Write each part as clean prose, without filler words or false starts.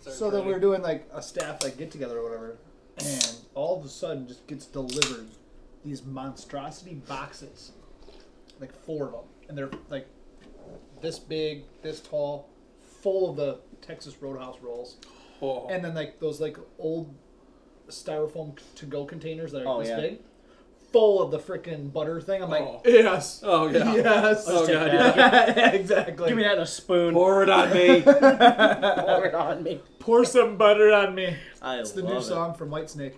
So then we were doing like a staff like get together or whatever, and all of a sudden just gets delivered these monstrosity boxes, like 4 of them, and they're like this big, this tall, full of the Texas Roadhouse rolls, and then like those like old styrofoam to-go containers that are this big. Full of the freaking butter thing. I'm like, yes. Oh, yeah. Yes. Oh, God, yeah. Exactly. Give me that in a spoon. Pour it on me. Pour it on me. Pour some butter on me. It's the new song from Whitesnake.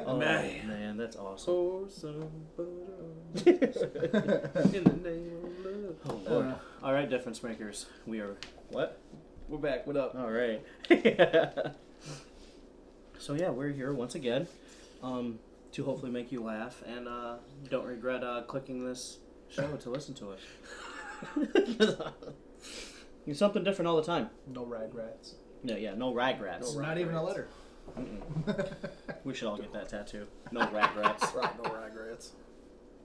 Oh, man, that's awesome. Pour some butter on me. In the name of love. Oh, Lord. All right, difference makers. We are... What? We're back. What up? All right. So, yeah, we're here once again. To hopefully make you laugh and don't regret clicking this show to listen to us. You're something different all the time. No rag rats. Yeah, no rag rats. No, not even a letter. We should all get that tattoo. No rag rats. Right, no ryegrass.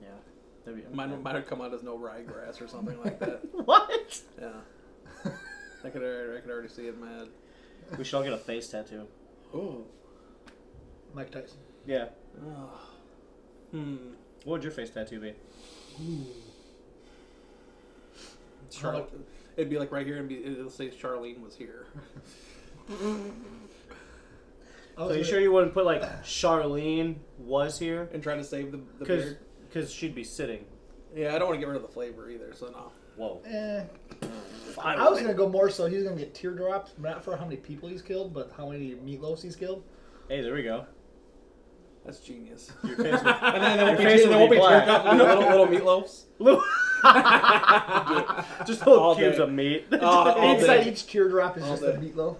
Yeah. Mine might have come out as no ryegrass or something like that. What? Yeah. I could already see it in my head. We should all get a face tattoo. Oh. Mike Tyson. Yeah. Oh. What would your face tattoo be? It'd be like right here, and it'll say Charlene was here. So you sure you wouldn't put like Charlene was here? And try to save the beard? Because she'd be sitting. Yeah, I don't want to get rid of the flavor either, so no. Whoa. I was going to go more so he's going to get teardrops, not for how many people he's killed, but how many meatloafs he's killed. Hey, there we go. That's genius. Your face will, and then there won't be black. little meatloafs. Just little All cubes day. of meat. Inside each teardrop is just a meatloaf.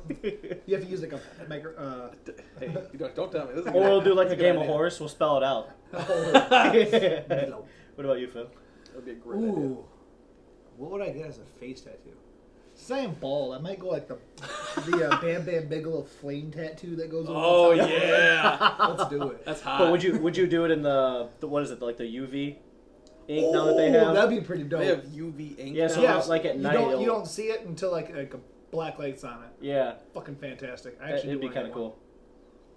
You have to use like a micro... Hey, don't tell me. This is Or we'll do like a game of horse. We'll spell it out. Meatloaf. What about you, Phil? That would be a great idea. What would I get as a face tattoo? Since I am bald, I might go like the Bam Bam Bigelow flame tattoo that goes over the top. Yeah. Let's do it. That's hot. But would you do it in the what is it, like the UV ink now that they have? That'd be pretty dope. They have UV ink. Yeah, so now? like at night you don't see it until like a black light's on it. Yeah. Fucking fantastic. It'd be kind of cool.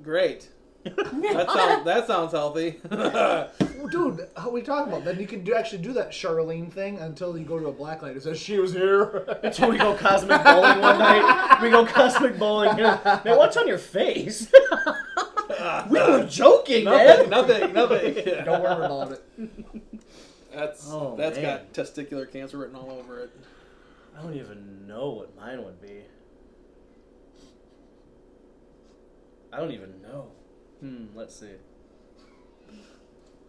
Great. that sounds healthy. Dude, what are we talking about? Then you can actually do that Charlene thing until you go to a black light. It says she was here. Until we go cosmic bowling one night. We go cosmic bowling. Man, what's on your face? We were joking, man. Nothing. Don't worry about it. That's got testicular cancer written all over it. I don't even know what mine would be. I don't even know. Let's see.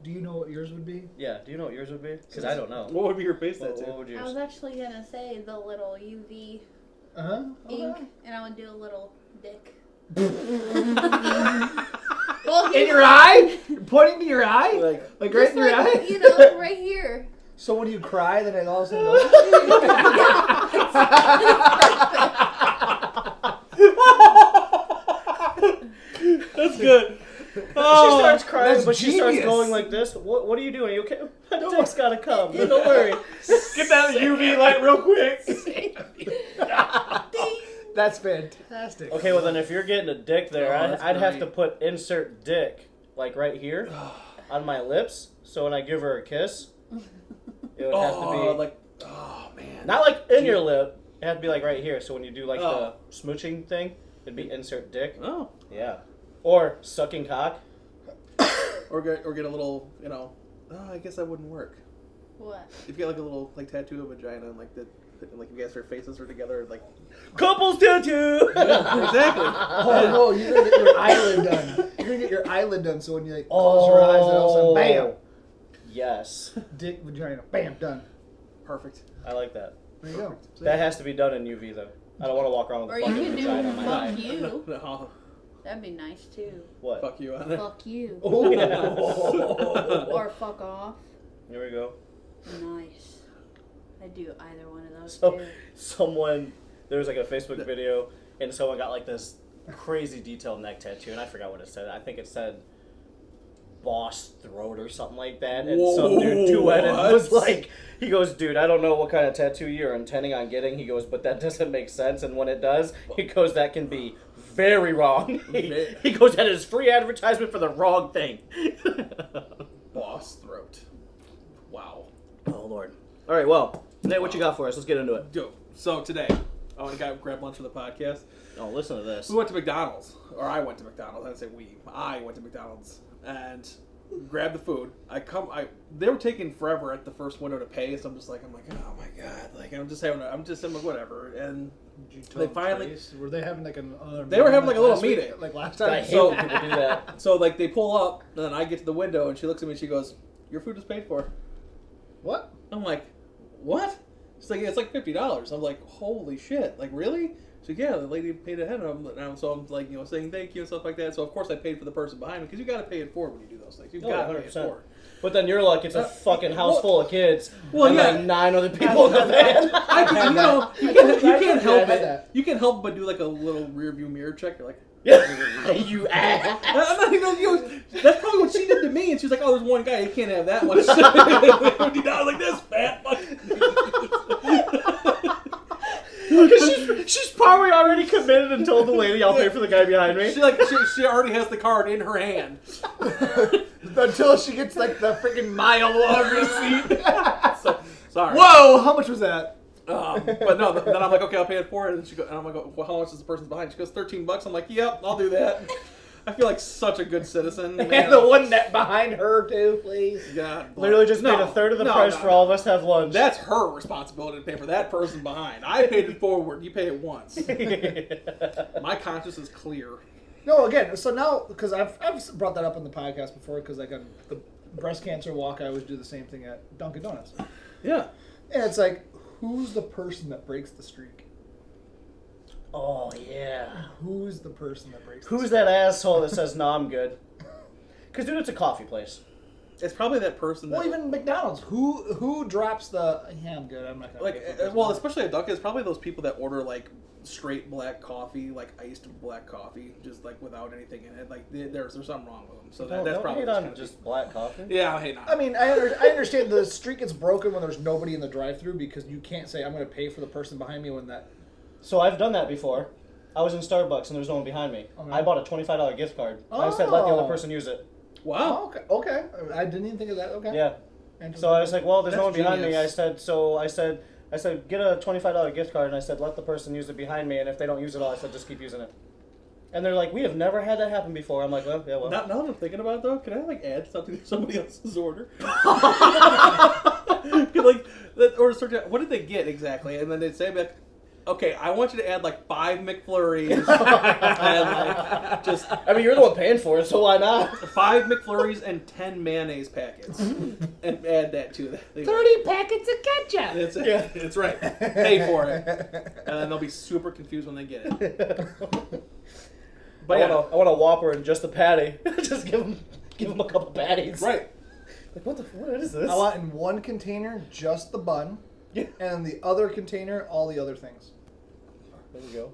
Do you know what yours would be? Yeah, do you know what yours would be? Because I don't know. What would be your face tattoo? What would yours? I was actually gonna say the little UV ink, and I would do a little dick. Well, in your eye? You're pointing to your eye? Like right in your eye? You know, right here. So when you cry, then it all of a sudden That's good. Oh, she starts crying, but she starts genius. going like this. What are you doing? Are you okay? My dick's gotta come. Don't worry. Get that UV light real quick. That's fantastic. Okay, well then if you're getting a dick there, I'd have to put insert dick like right here on my lips. So when I give her a kiss, it would have to be like, oh man, not like in your lip. It had to be like right here. So when you do like the smooching thing, it'd be insert dick. Oh, yeah. Or sucking cock. or get a little, I guess that wouldn't work. What? If you get like a little tattoo of a vagina and like you guys their faces are together like couples tattoo. Yeah, exactly. Oh no, you're gonna get your eyelid done. You're gonna get your eyelid done so when you like close your eyes and all of a sudden bam. Yes. Dick, vagina, bam, done. Perfect. I like that. There you go. See? That has to be done in UV though. I don't want to walk around with Or a you fucking can do vagina on my eye. fuck you. No. That'd be nice too. What? Fuck you on it. Fuck you. Oh. Or fuck off. Here we go. Nice. I'd do either one of those So, too. there was like a Facebook video, and someone got like this crazy detailed neck tattoo, and I forgot what it said. I think it said, boss throat or something like that. And some dude two-headed was like, he goes, dude, I don't know what kind of tattoo you're intending on getting. He goes, but that doesn't make sense. And when it does, he goes, that can be very wrong. He goes, that is free advertisement for the wrong thing. Boss throat. Wow. Oh, Lord. All right, well, Nate, what you got for us? Let's get into it. So today, I want to grab lunch for the podcast. Oh, listen to this. We went to McDonald's. Or I went to McDonald's. I didn't say we. I went to McDonald's. And grabbed the food. They were taking forever at the first window to pay, so I'm like, oh my god, like I'm like, whatever. And they finally were they having like another? They were having like a little meeting, like last time. I hate when people do that. So like they pull up, and then I get to the window, and she looks at me, and she goes, "Your food is paid for." What? I'm like, what? She's like, it's like $50. I'm like, holy shit, like really? She's like, yeah, the lady paid ahead. And I'm like, saying thank you and stuff like that. So of course I paid for the person behind me because you got to pay it forward when you do those things. You got to pay it forward. But then you're like, it's a fucking house full of kids. Well, and yeah, like 9 other people in the van. You can't help it. You can't help but do like a little rear view mirror check. You're like, you ass. I'm not even, that's probably what she did to me. And she's like, oh, there's one guy, he can't have that much. $50 like this fat Because she's probably already committed and told the lady, I'll pay for the guy behind me. She already has the card in her hand. Until she gets like the freaking mile long receipt. Sorry. Whoa, how much was that? But no, then I'm like, okay, I'll pay it for it. And I'm like, well, how much is the person's behind? She goes, $13. I'm like, yep, I'll do that. I feel like such a good citizen. Man. And the one that behind her too, please. God, literally just paid a third of the price for all of us to have lunch. That's her responsibility to pay for that person behind. I paid it forward. You pay it once. My conscience is clear. No, again, so now, because I've brought that up on the podcast before, because like on the breast cancer walk, I always do the same thing at Dunkin' Donuts. Yeah. And it's like, who's the person that breaks the streak? Oh, yeah. Who's the person that breaks the Who's streak? that asshole that says, no, I'm good? Because, dude, it's a coffee place. It's probably that person that... Well, even McDonald's. Who drops the, yeah, I'm good, I'm not going to like, well, especially at Dunkin', it's probably those people that order, like, straight black coffee, like iced black coffee, just, like, without anything in it. Like, there's something wrong with them. So that's probably... Don't hate on just black coffee. Yeah, I hate on it. I mean, I understand the streak gets broken when there's nobody in the drive-thru because you can't say, I'm going to pay for the person behind me when that... So I've done that before. I was in Starbucks and there was no one behind me. Okay. I bought a $25 gift card. I said, let the other person use it. Wow. Oh, okay. I didn't even think of that. Okay. Yeah. So I was like, well, there's no one behind me. genius. I said, get a $25 gift card, and I said, let the person use it behind me, and if they don't use it all, I said, just keep using it. And they're like, we have never had that happen before. I'm like, well, yeah, well. Now that I'm thinking about it, though, can I, like, add something to somebody else's order? What did they get exactly? And then they'd say, like, okay, I want you to add, like, 5 McFlurries. And, like, just... I mean, you're the one paying for it, so why not? 5 McFlurries and 10 mayonnaise packets. And add that to that. 30 packets of ketchup. That's it. Yeah. That's right. Pay for it. And then they'll be super confused when they get it. But I want a Whopper and just a patty. Just give them a couple patties. Right. Like, what is this? I want in one container just the bun, and in the other container all the other things. There you go.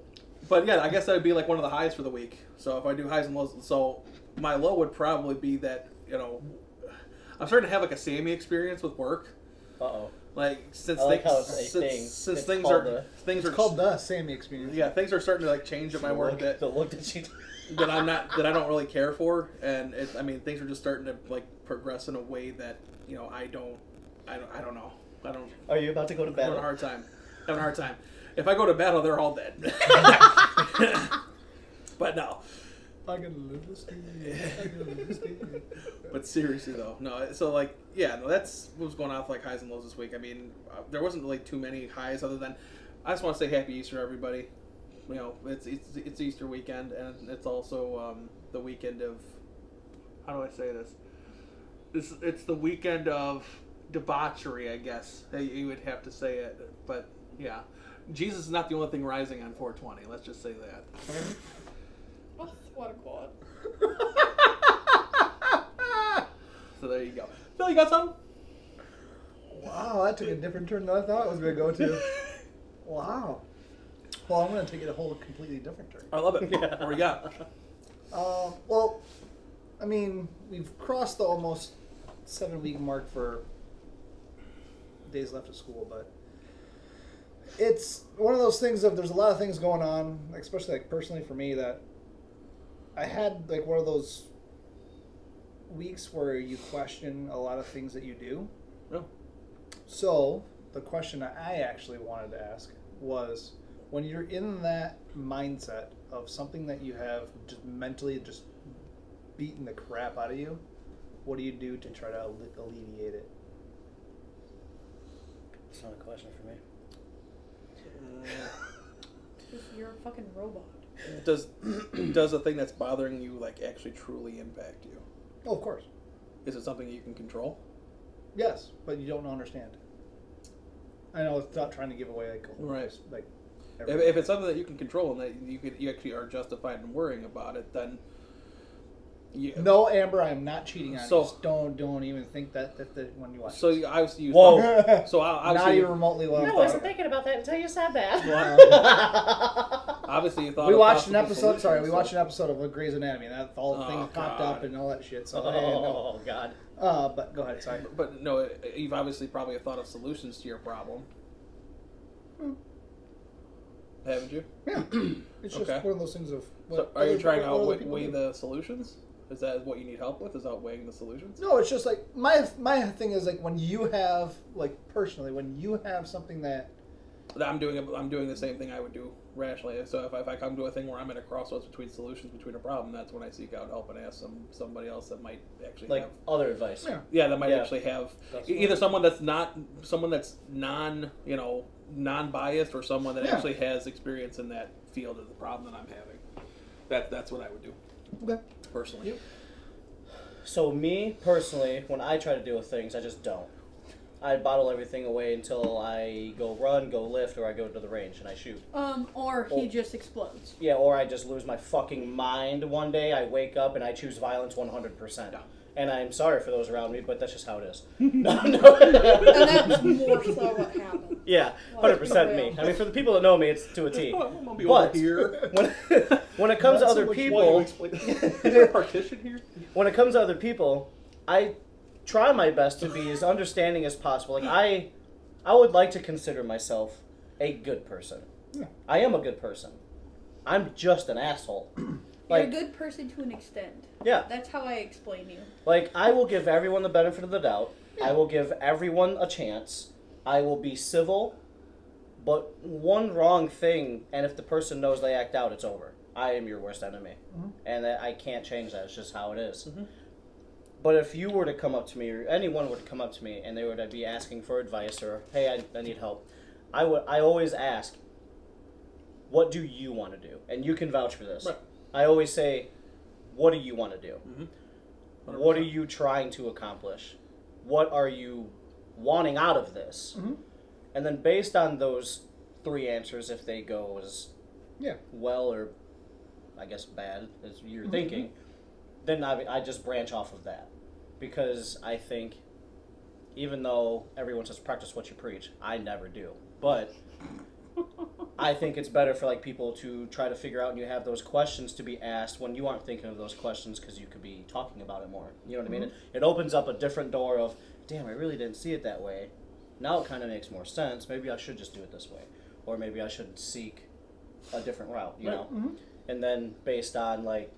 But yeah, I guess that would be like one of the highs for the week. So if I do highs and lows, so my low would probably be that, I'm starting to have like a Sammy experience with work. Uh-oh. Like since I like how it's a thing. Since It's things called are It's called the Sammy experience. Yeah, things are starting to like change at my work that The look that she that I don't really care for, and things are just starting to like progress in a way that I don't know. Are you about to go to I'm having battle? a hard time. If I go to battle, they're all dead. But no. I gotta live this day. But seriously though, no. So like, yeah, no. That's what was going on with like highs and lows this week. I mean, there wasn't really too many highs other than I just want to say Happy Easter, everybody. It's Easter weekend, and it's also the weekend of, how do I say this? It's the weekend of debauchery, I guess you would have to say it. But yeah, Jesus is not the only thing rising on 420. Let's just say that. Oh, what a quote. So there you go. Phil, you got something? Wow, that took a different turn than I thought it was going to go to. Wow. Well, I'm going to take it a whole completely different turn. I love it. Yeah. What do you got? Well, I mean, we've crossed the almost 7-week mark for days left of school, but it's one of those things of there's a lot of things going on, especially like personally for me, that I had like one of those weeks where you question a lot of things that you do. Oh. So the question I actually wanted to ask was, when you're in that mindset of something that you have just mentally just beaten the crap out of you, what do you do to try to alleviate it? It's not a question for me. You're a fucking robot. Does the thing that's bothering you like actually truly impact you? Oh, of course. Is it something you can control? Yes, but you don't understand. I know it's not trying to give away Right. like If it's something that you can control and that you actually are justified in worrying about it, then No, Amber, I am not cheating on So- you. Just don't even think that when you watch. So you obviously you Whoa. So not obviously even remotely well. I wasn't thinking about that until you said that. obviously you thought We of watched an possible episode. solutions, Sorry, we so- watched an episode of Grey's Anatomy. And that all the things popped God. up and all that shit. So I didn't know. Oh God. But go ahead. Sorry. But no, you've obviously probably thought of solutions to your problem, haven't you? Yeah, it's just Okay. one of those things of. So are you trying to what other outweigh people do. the solutions? Is that what you need help with? Is outweighing the solutions? No, it's just like my thing is like when you have like personally when you have something that I'm doing the same thing I would do rationally. So if I come to a thing where I'm at a crossroads between solutions between a problem, that's when I seek out help and ask somebody else that might actually Like have. other advice. yeah That might Yeah. actually have That's either someone that's non-biased or someone that Yeah. actually has experience in that field of the problem that I'm having. That's what I would do okay. personally. Yep. So me personally, when I try to deal with things, I just don't. I bottle everything away until I go run, go lift, or I go to the range and I shoot. Or he just explodes. Yeah, or I just lose my fucking mind one day. I wake up and I choose violence 100%. Yeah. And I'm sorry for those around me, but that's just how it is. And that's more so what happened. Yeah, 100% me. I mean, for the people that know me, it's to a T. I'm gonna be But- over here. When it comes to Not so other much people, while you explain- Is there a partition here? when it comes to other people, I try my best to be as understanding as possible. Like I would like to consider myself a good person. Yeah. I am a good person. I'm just an asshole. You're a Like, good person to an extent. yeah. That's how I explain you. Like, I will give everyone the benefit of the doubt. I will give everyone a chance. I will be civil. But one wrong thing, and if the person knows they act out, it's over. I am your worst enemy. Mhm. And that I can't change that. It's just how it is. Mhm. But if you were to come up to me, or anyone were to come up to me, and they were to be asking for advice, or, hey, I need help, I always ask, what do you want to do? And you can vouch for this. Right. I always say, what do you want to do? Mm-hmm. What are you trying to accomplish? What are you wanting out of this? Mm-hmm. And then based on those 3 answers, if they go as Yeah. well or I guess bad as you're Mhm. thinking, then I just branch off of that. Because I think, even though everyone says practice what you preach, I never do. But I think it's better for like people to try to figure out, and you have those questions to be asked when you aren't thinking of those questions because you could be talking about it more. You know what I mean? It opens up a different door of, damn, I really didn't see it that way. Now it kind of makes more sense. Maybe I should just do it this way. Or maybe I should seek a different route, you know? Mm-hmm. And then based on, like,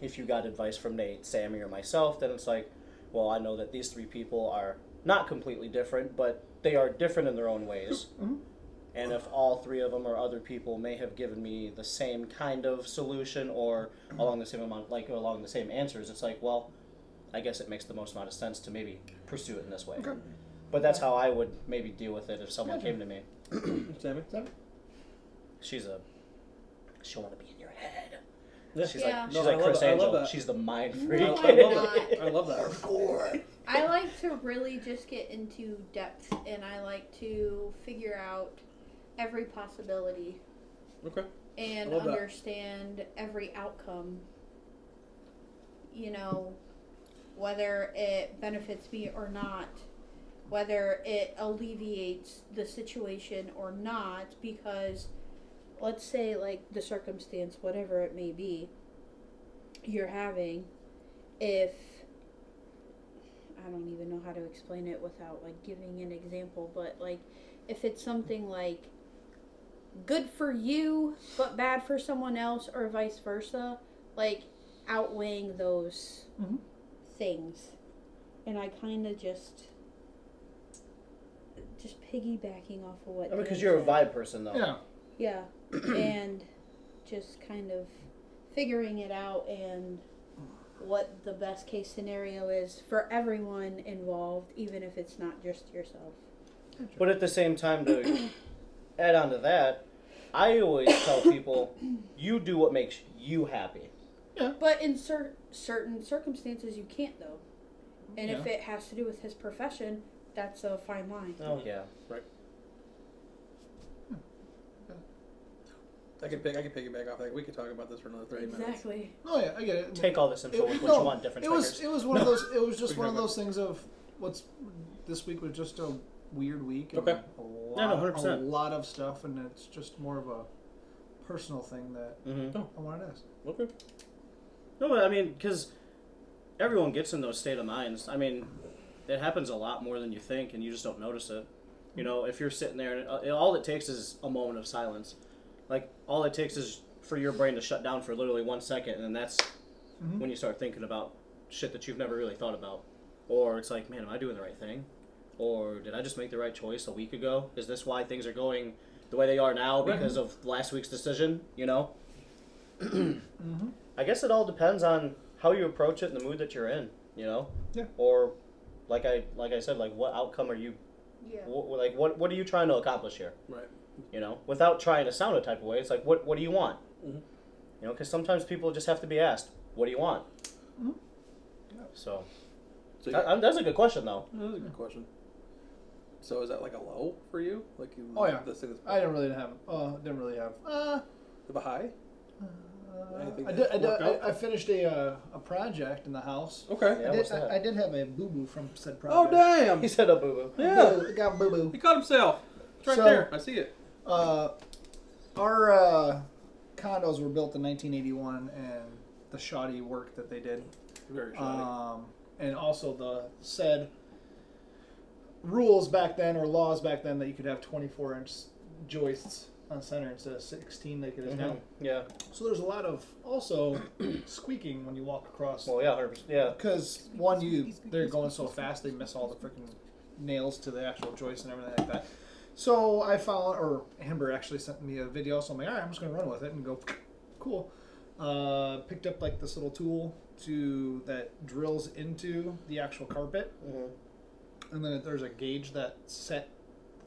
if you got advice from Nate, Sammy, or myself, then it's like, well, I know that these 3 people are not completely different, but they are different in their own ways. Mm-hmm. And if all 3 of them or other people may have given me the same kind of solution or along the same amount, like along the same answers, it's like, well, I guess it makes the most amount of sense to maybe pursue it in this way. Okay. But that's how I would maybe deal with it if someone Gotcha. came to me. Sammy? She'll want to be in your head. Yeah. She's Yeah. like, she's No, like I love Chris that. I love Angel. that. She's the mind freak. No, I I'm love not. that. I love that. I like to really just get into depth, and I like to figure out every possibility Okay. and I love that. understand every outcome. You know, whether it benefits me or not, whether it alleviates the situation or not, because let's say, like, the circumstance, whatever it may be, you're having, if I don't even know how to explain it without like giving an example, but like if it's something like good for you but bad for someone else or vice versa, like outweighing those things. And I kind of just piggybacking off of what I mean, because Dan you're a said. vibe person, though. Yeah. Yeah, and just kind of figuring it out and what the best case scenario is for everyone involved, even if it's not just yourself. But at the same time, to add on to that, I always tell people, you do what makes you happy. Yeah. But in certain circumstances, you can't, though. And if Yeah. it has to do with his profession, that's a fine line. Oh, yeah. Right. I can piggyback off that. We could talk about this for another 30 minutes. Exactly. Oh yeah, I get it. Take all this info with what no, you want, different it triggers. was one of those. It was just We can one of talk those things of what's this week was just a weird week. And Okay. A lot, Yeah, no, 100%. a lot of stuff, and it's just more of a personal thing that Mm-hmm. I wanted to ask. Okay. No, but I mean, because everyone gets in those state of minds. I mean, it happens a lot more than you think, and you just don't notice it. You know, if you're sitting there, and all it takes is a moment of silence. Like, all it takes is for your brain to shut down for literally 1 second, and then that's when you start thinking about shit that you've never really thought about. Or it's like, man, am I doing the right thing? Or did I just make the right choice a week ago? Is this why things are going the way they are now because of last week's decision? You know? I guess it all depends on how you approach it and the mood that you're in, you know? Yeah. Or, like I said, like, what outcome are you, Yeah. what are you trying to accomplish here? Right. You know? Without trying to sound a type of way, it's like, what do you want? Mhm. You know, because sometimes people just have to be asked, what do you want? Mhm. So, So that's a good question, though. that's a good question. So is that like a low for you? Like you? Oh, yeah. This thing is I didn't really have. Didn't really have. a high. Anything I that's did. worked out? I finished a project in the house. Okay. Yeah, what's that? I did have a boo boo from said Oh project. damn! He said a boo-boo. Yeah. I got boo boo. He caught himself. It's right So- there. I see it. Our condos were built in 1981, and the shoddy work that they did, Very shoddy. and also the said rules back then or laws back then that you could have 24-inch joists on center instead of 16 like it is now. Yeah. So there's a lot of also squeaking when you walk across. Well, yeah, 100%. Yeah. Because they're going so fast they miss all the freaking nails to the actual joist and everything like that. So I found, or Amber actually sent me a video, so I'm like, all right, I'm just gonna run with it and go, cool. Picked up like this little tool that drills into the actual carpet, and then there's a gauge that set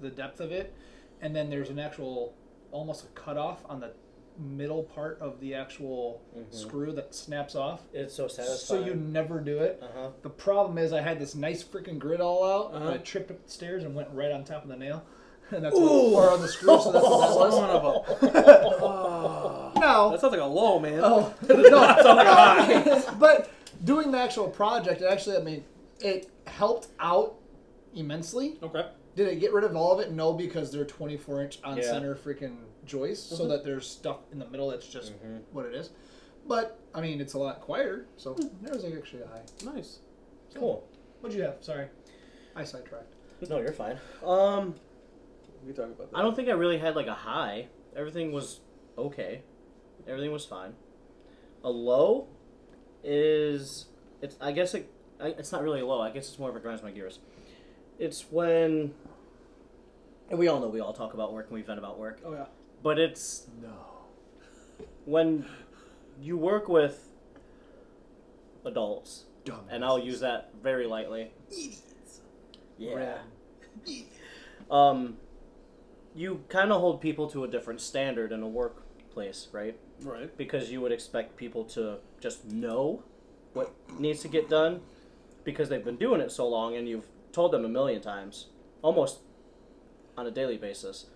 the depth of it, and then there's an actual almost a cutoff on the middle part of the actual screw that snaps off. It's so So satisfying. you never do it. Uh-huh. The problem is I had this nice freaking grid all out, and I Uh-huh. tripped up the stairs and went right on top of the nail. And that's what, or on the screw, so that's what that was. Son of a. No. That sounds like a low, man. Oh, no. But doing the actual project, it actually, I mean, it helped out immensely. Okay. Did it get rid of all of it? No, because they're 24-inch on Yeah. center freaking joists, so that there's stuff in the middle that's just what it is. But, I mean, it's a lot quieter, so there was actually a high. Nice. Cool. What'd you have? Sorry. I sidetracked. No, you're fine. We can talk about that. I don't think I really had like a high. Everything was okay. Everything was fine. A low is I guess it's not really a low. I guess it's more of a grinds my gears. It's when, and we all know we all talk about work and we vent about work. Oh yeah. But it's No. when you work with adults, Dumb. and I'll use that very lightly. Idiots. Yeah. You kind of hold people to a different standard in a workplace, right? Right. Because you would expect people to just know what needs to get done because they've been doing it so long and you've told them a million times, almost on a daily basis.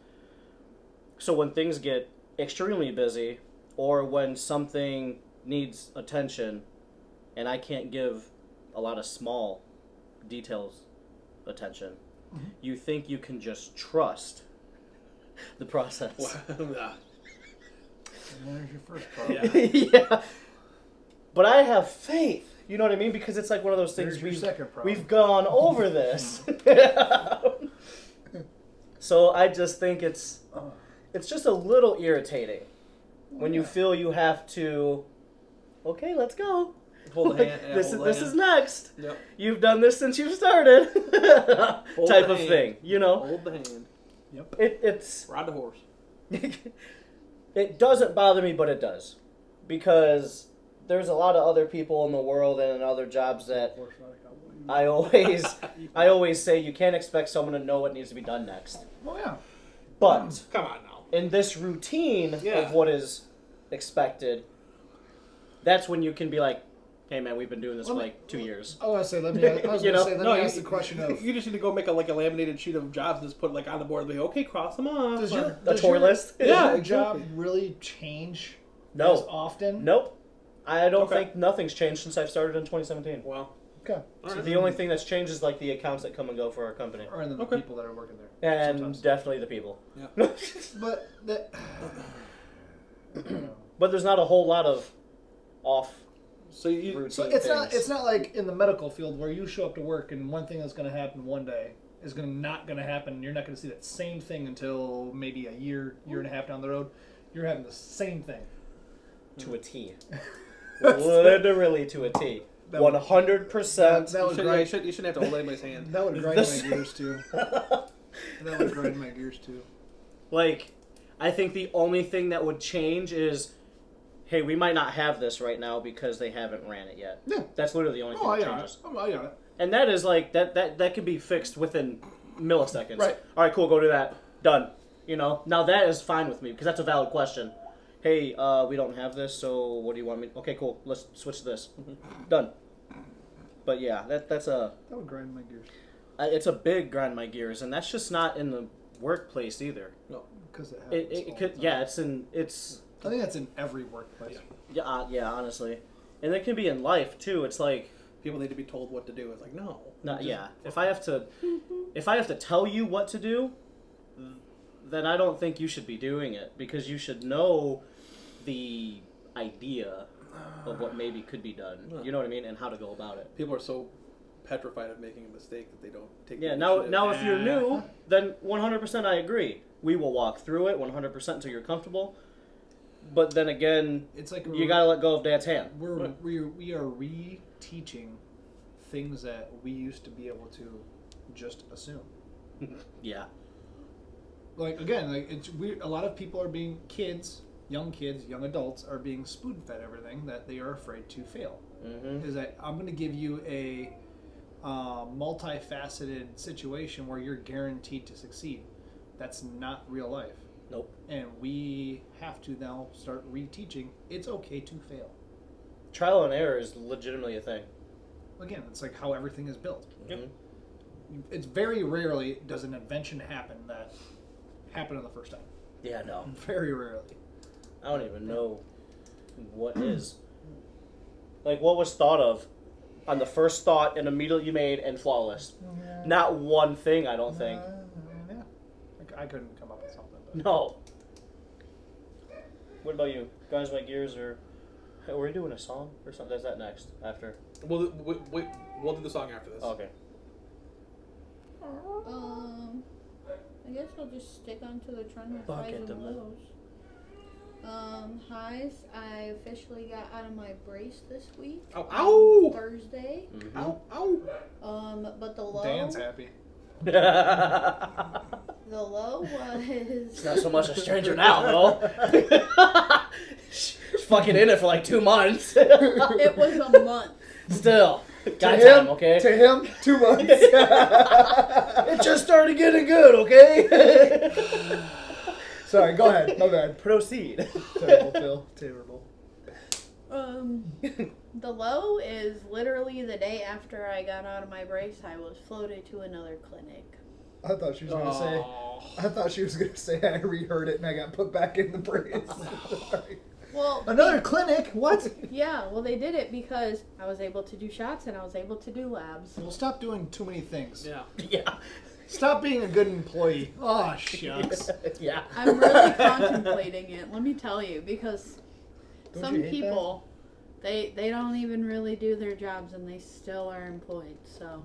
So when things get extremely busy or when something needs attention and I can't give a lot of small details attention, you think you can just trust the process. Yeah. And there's your first problem. Yeah. Yeah. But I have faith You know what I mean? Because it's like one of those things There's your second problem. we've gone over this. So I just think it's just a little irritating when you feel you have to. Okay, let's go. Hold the hand. Yeah, this hold the this hand. is next. Yep. You've done this since you've started. Hold Type the of hand. thing, you know. Hold the hand. Yep. It's Ride the horse. it doesn't bother me, but it does, because there's a lot of other people in the world and in other jobs that I always say you can't expect someone to know what needs to be done next. Oh yeah. But Come on now. in this routine Yeah. of what is expected, that's when you can be like, hey man, we've been doing this for like 2 years. I was gonna say, let You know? me ask the question of You just need to go make a laminated sheet of jobs and just put on the board and be okay, cross them off. does your A tour list? Yeah, your job exactly. really change No. as often? Nope. I don't Okay. think nothing's changed since I've started in 2017. Well, Okay. all So right. the only thing that's changed is like the accounts that come and go for our company. Or the Okay. people that are working there. And sometimes. definitely the people. Yeah. But that. But there's not a whole lot of off So you routine So it's things. not like in the medical field where you show up to work and one thing that's going to happen one day is not going to happen. And you're not going to see that same thing until maybe a year and a half down the road. You're having the same thing. to a T. Literally to a T. That would- 100%. That would you grind. shouldn't have to hold anybody's hand. That would grind This- my gears too. That would grind my gears too. Like, I think the only thing that would change is, hey, we might not have this right now because they haven't ran it yet. Yeah. That's literally the only thing Oh, I that got it. changes. Oh, I got it. And that is like, that could be fixed within milliseconds. Right. All right, cool, go do that. Done. You know? Now that is fine with me because that's a valid question. Hey, we don't have this, so what do you want me... Okay, cool, let's switch to this. Done. But yeah, that's a... That would grind my gears. It's a big grind my gears, and that's just not in the workplace either. No. Because it happens. It all could, the time. yeah, it's I think that's in every workplace. yeah, honestly, and it can be in life too. It's like, People need to be told what to do. It's like no. not yeah. If I have to tell you what to do, then I don't think you should be doing it because you should know the idea of what maybe could be done. You know what I mean, and how to go about it. People are so petrified of making a mistake that they don't take. Yeah. the Now, initiative. if you're new, then 100% I agree. We will walk through it 100% until you're comfortable. But then again, It's like you gotta let go of Dad's hand. we are reteaching things that we used to be able to just assume. Yeah. Like again, like it's we. A lot of people are being young adults are being spoon fed everything that they are afraid to fail. Mm-hmm. Is that I'm going to give you a multifaceted situation where you're guaranteed to succeed. That's not real life. Nope. And we have to now start reteaching it's okay to fail. Trial and error is legitimately a thing. Again, it's like how everything is built. Mhm. It's very rarely does an invention happen that happened on the first time. Yeah, no. Very rarely. I don't even know what is. Like, what was thought of on the first thought and immediately made and flawless? Not one thing, I don't think. Yeah. I couldn't come up with something. But. No. What about you? Guys, my gears are... Hey, were we doing a song or something? Is that next? After? We'll do the song after this. Okay. I guess I'll just stick onto the trend with highs Bucket and them. lows. Highs, I officially got out of my brace this week. Ow! on Ow! Thursday. Mm-hmm. Ow! Ow! But the low, Dan's happy. the low was It's not so much a stranger now, though. She's fucking in it for like 2 months. it was a month. Still. Got To time, him, okay? To him, 2 months. It just started getting good, okay? Sorry, go ahead. My bad. Proceed. Terrible, Phil. Terrible. The low is literally the day after I got out of my brace, I was floated to another clinic. I thought she was gonna say. I thought she was gonna say I reheard it and I got put back in the brace. Sorry. Well, Another clinic? What? yeah, well, they did it because I was able to do shots and I was able to do labs. Well, stop doing too many things. Yeah. Yeah. Stop being a good employee. Oh, shucks. Yeah. I'm really contemplating it, let me tell you, because Don't some you hate people They don't even really do their jobs, and they still are employed. So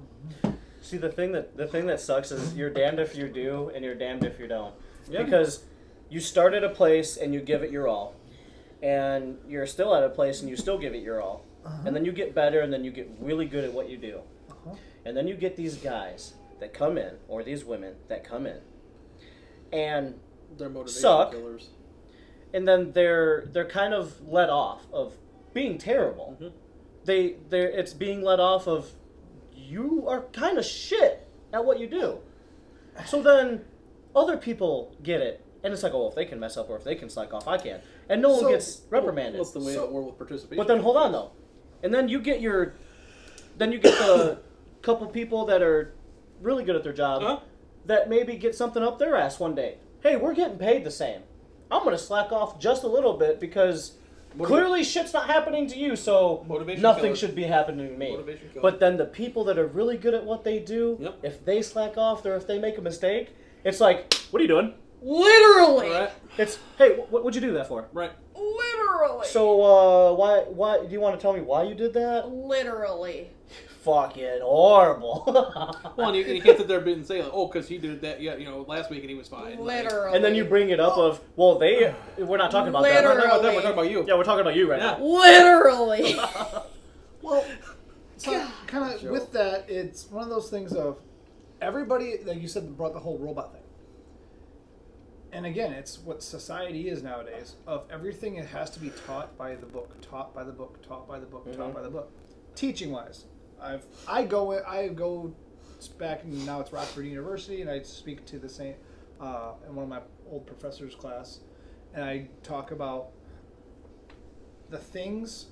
See, the thing that sucks is you're damned if you do, and you're damned if you don't. Yeah. Because you start at a place and you give it your all, and you're still at a place and you still give it your all, and then you get better, and then you get really good at what you do, and then you get these guys that come in, or these women that come in, and They're motivation suck. killers. and then they're kind of let off of being terrible. Mhm. It's being let off of you are kind of shit at what you do. So then other people get it, and it's like, oh, if they can mess up or if they can slack off, I can, and no one So- gets reprimanded. What's the way that we're with participation? But then hold on though, and then you get the couple people that are really good at their job Huh? that maybe get something up their ass one day. Hey, we're getting paid the same. I'm gonna slack off just a little bit because clearly shit's not happening to you, so Motivation nothing killer. should be happening to me. Motivation killer. But then the people that are really good at what they do, Yep. if they slack off or if they make a mistake, it's like, what are you doing? literally, Right. It's, hey, what'd you do that for? Right. literally, So, why, do you want to tell me why you did that? literally. Fucking horrible. Well, and you can't sit there and say, like, oh, because he did that, last week and he was fine. Like, Literally. And then you bring it up of, well, we're not talking about we're not that. talking about them, we're talking about you. Yeah, we're talking about you right Yeah. now. Literally. Well, so kind of Joe. with that, it's one of those things of everybody, like you said, brought the whole robot thing. And again, it's what society is nowadays. Of everything, it has to be taught by the book, taught by the book, taught by the book, taught by the book. Teaching wise, I go back, and now it's Rockford University, and I speak to the same in one of my old professors' class, and I talk about the things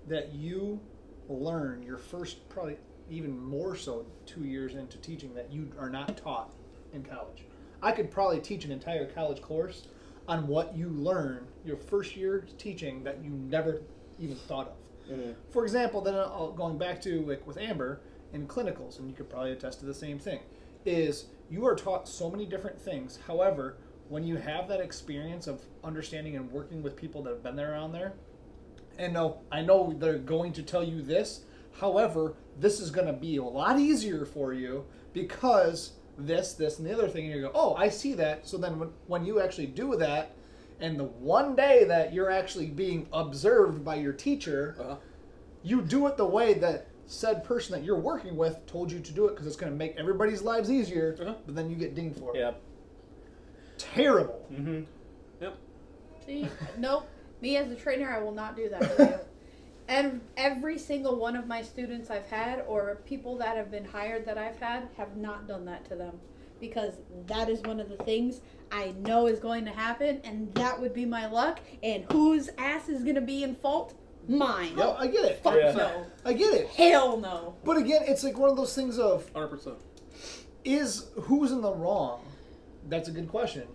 that you learn your first, probably even more so 2 years into teaching, that you are not taught in college. I could probably teach an entire college course on what you learn your first year teaching that you never even thought of. Mhm. For example, then going back to like with Amber in clinicals, and you could probably attest to the same thing, is you are taught so many different things. However, when you have that experience of understanding and working with people that have been there around there, and I know they're going to tell you this, however, this is going to be a lot easier for you because this, and the other thing, and you go, oh, I see that. So then when you actually do that, and the one day that you're actually being observed by your teacher, you do it the way that said person that you're working with told you to do it, because it's going to make everybody's lives easier, but then you get dinged for it. Yep. Terrible. Mm-hmm. Yep. See, nope. Me as a trainer, I will not do that for you. And every single one of my students I've had, or people that have been hired that I've had, have not done that to them. Because that is one of the things I know is going to happen, and that would be my luck. And whose ass is going to be in fault? Mine. Yeah, I get it. Fuck Yeah. no. I get it. Hell no. But again, it's like one of those things of, 100%. is who's in the wrong? That's a good question.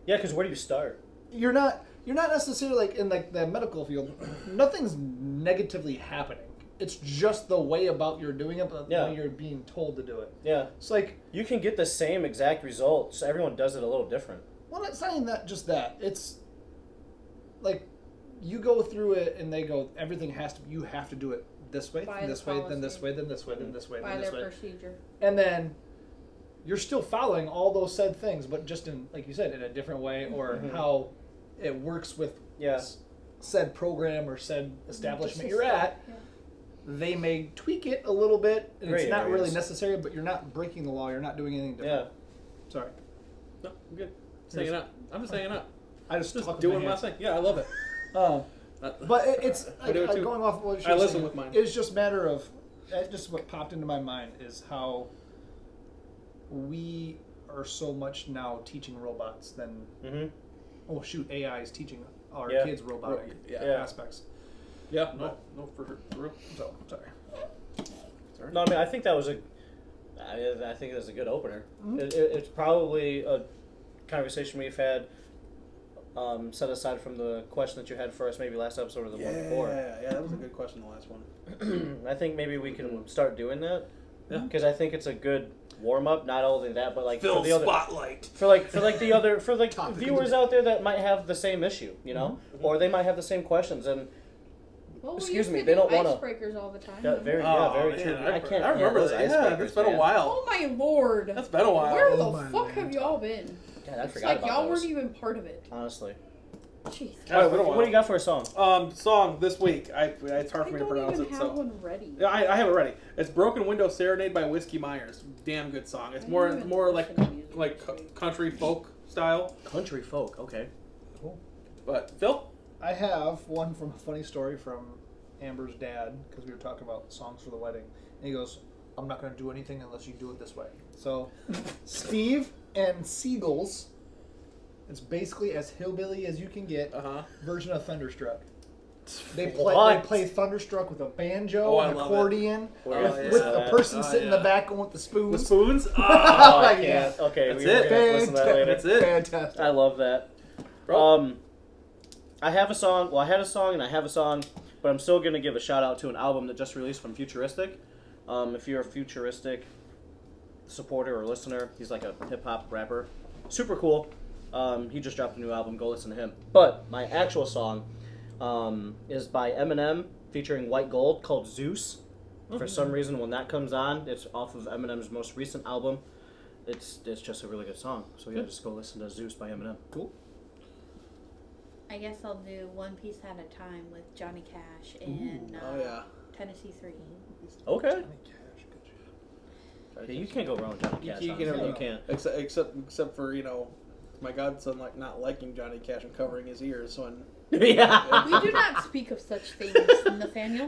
Yeah, because where do you start? You're not necessarily like in like the medical field. Nothing's negatively happening. It's just the way about you're doing it, but the Yeah. way you're being told to do it. Yeah. It's like, You can get the same exact results. Everyone does it a little different. well, it's not even that. Just that. It's like you go through it, and they go, everything has to. You have to do it this way, By then the this way, then this policy. way, then this way, then this way, By then this their way, procedure. and then you're still following all those said things, but just in, like you said, in a different way, or how it works with Yeah. said program or said establishment you're System. at. Yeah. They may tweak it a little bit, and Gray it's not really areas. necessary, but you're not breaking the law. You're not doing anything Yeah. different. Sorry. No, I'm good. Just hanging out. I'm just hanging out. I just Just talk with doing my my hands. thing. Yeah, I love it. But it's I do it too. going off of what I you're listen saying, with mine. It's just a matter of just what popped into my mind is how we are so much now teaching robots than Mm-hmm. oh shoot, AI is teaching our Yeah. kids robotic Yeah. aspects. Yeah, no, for real. So sorry. Sorry. No, I mean, I think that was I think that's a good opener. It's probably a conversation we've had set aside from the question that you had for us maybe last episode or the one before. Yeah, that was a good question, the last one. I think maybe we can start doing that. Yeah. Because I think it's a good warm up. Not only that, but like for the other, spotlight. for the other Topic. viewers out there that might have the same issue, you know, or they might have the same questions. And Well, we Excuse used me, to they do don't wanna- icebreakers all the time. Yeah, very true. Man, I can't. I remember those that. Yeah, icebreakers, it's been a man. while. Oh my lord. That's been a while. Where Oh the my fuck have Lanta. y'all been? God, I It's forgot like about y'all those. weren't even part of it. Honestly. Jeez. Yeah, All it's been a right, what do while. you got for a song? Song this week. It's hard I for me to don't pronounce even it. have So one ready. yeah, I have it ready. It's "Broken Window Serenade" by Whiskey Myers. Damn good song. It's I more don't even more like listen to music. country folk style. Country folk. Okay. But Phil, I have one from a funny story from Amber's dad, because we were talking about songs for the wedding. And he goes, I'm not going to do anything unless you do it this way. So, Steve and Seagulls, it's basically as hillbilly as you can get, version of Thunderstruck. They play Thunderstruck with a banjo, I an love accordion, it. with a person sitting in the back going with the spoons. with spoons. Oh, I Yeah. can't. Okay, That's we're it. gonna listen to that later. That's it. Fantastic. I love that. Bro. I have a song. Well, I had a song and I have a song, but I'm still gonna give a shout out to an album that just released from Futuristic. If you're a Futuristic supporter or listener, he's like a hip hop rapper, super cool. He just dropped a new album. Go listen to him. But my actual song is by Eminem featuring White Gold called Zeus. For some reason, when that comes on, it's off of Eminem's most recent album. It's just a really good song. So yeah, just go listen to Zeus by Eminem. Cool. I guess I'll do One Piece at a Time with Johnny Cash and Oh yeah. Tennessee 3. Okay. Yeah, you can't go wrong with Johnny Cash. You honestly. can- You can't. Except for my godson not liking Johnny Cash and covering his ears when. Yeah. We do not speak of such things, Nathaniel.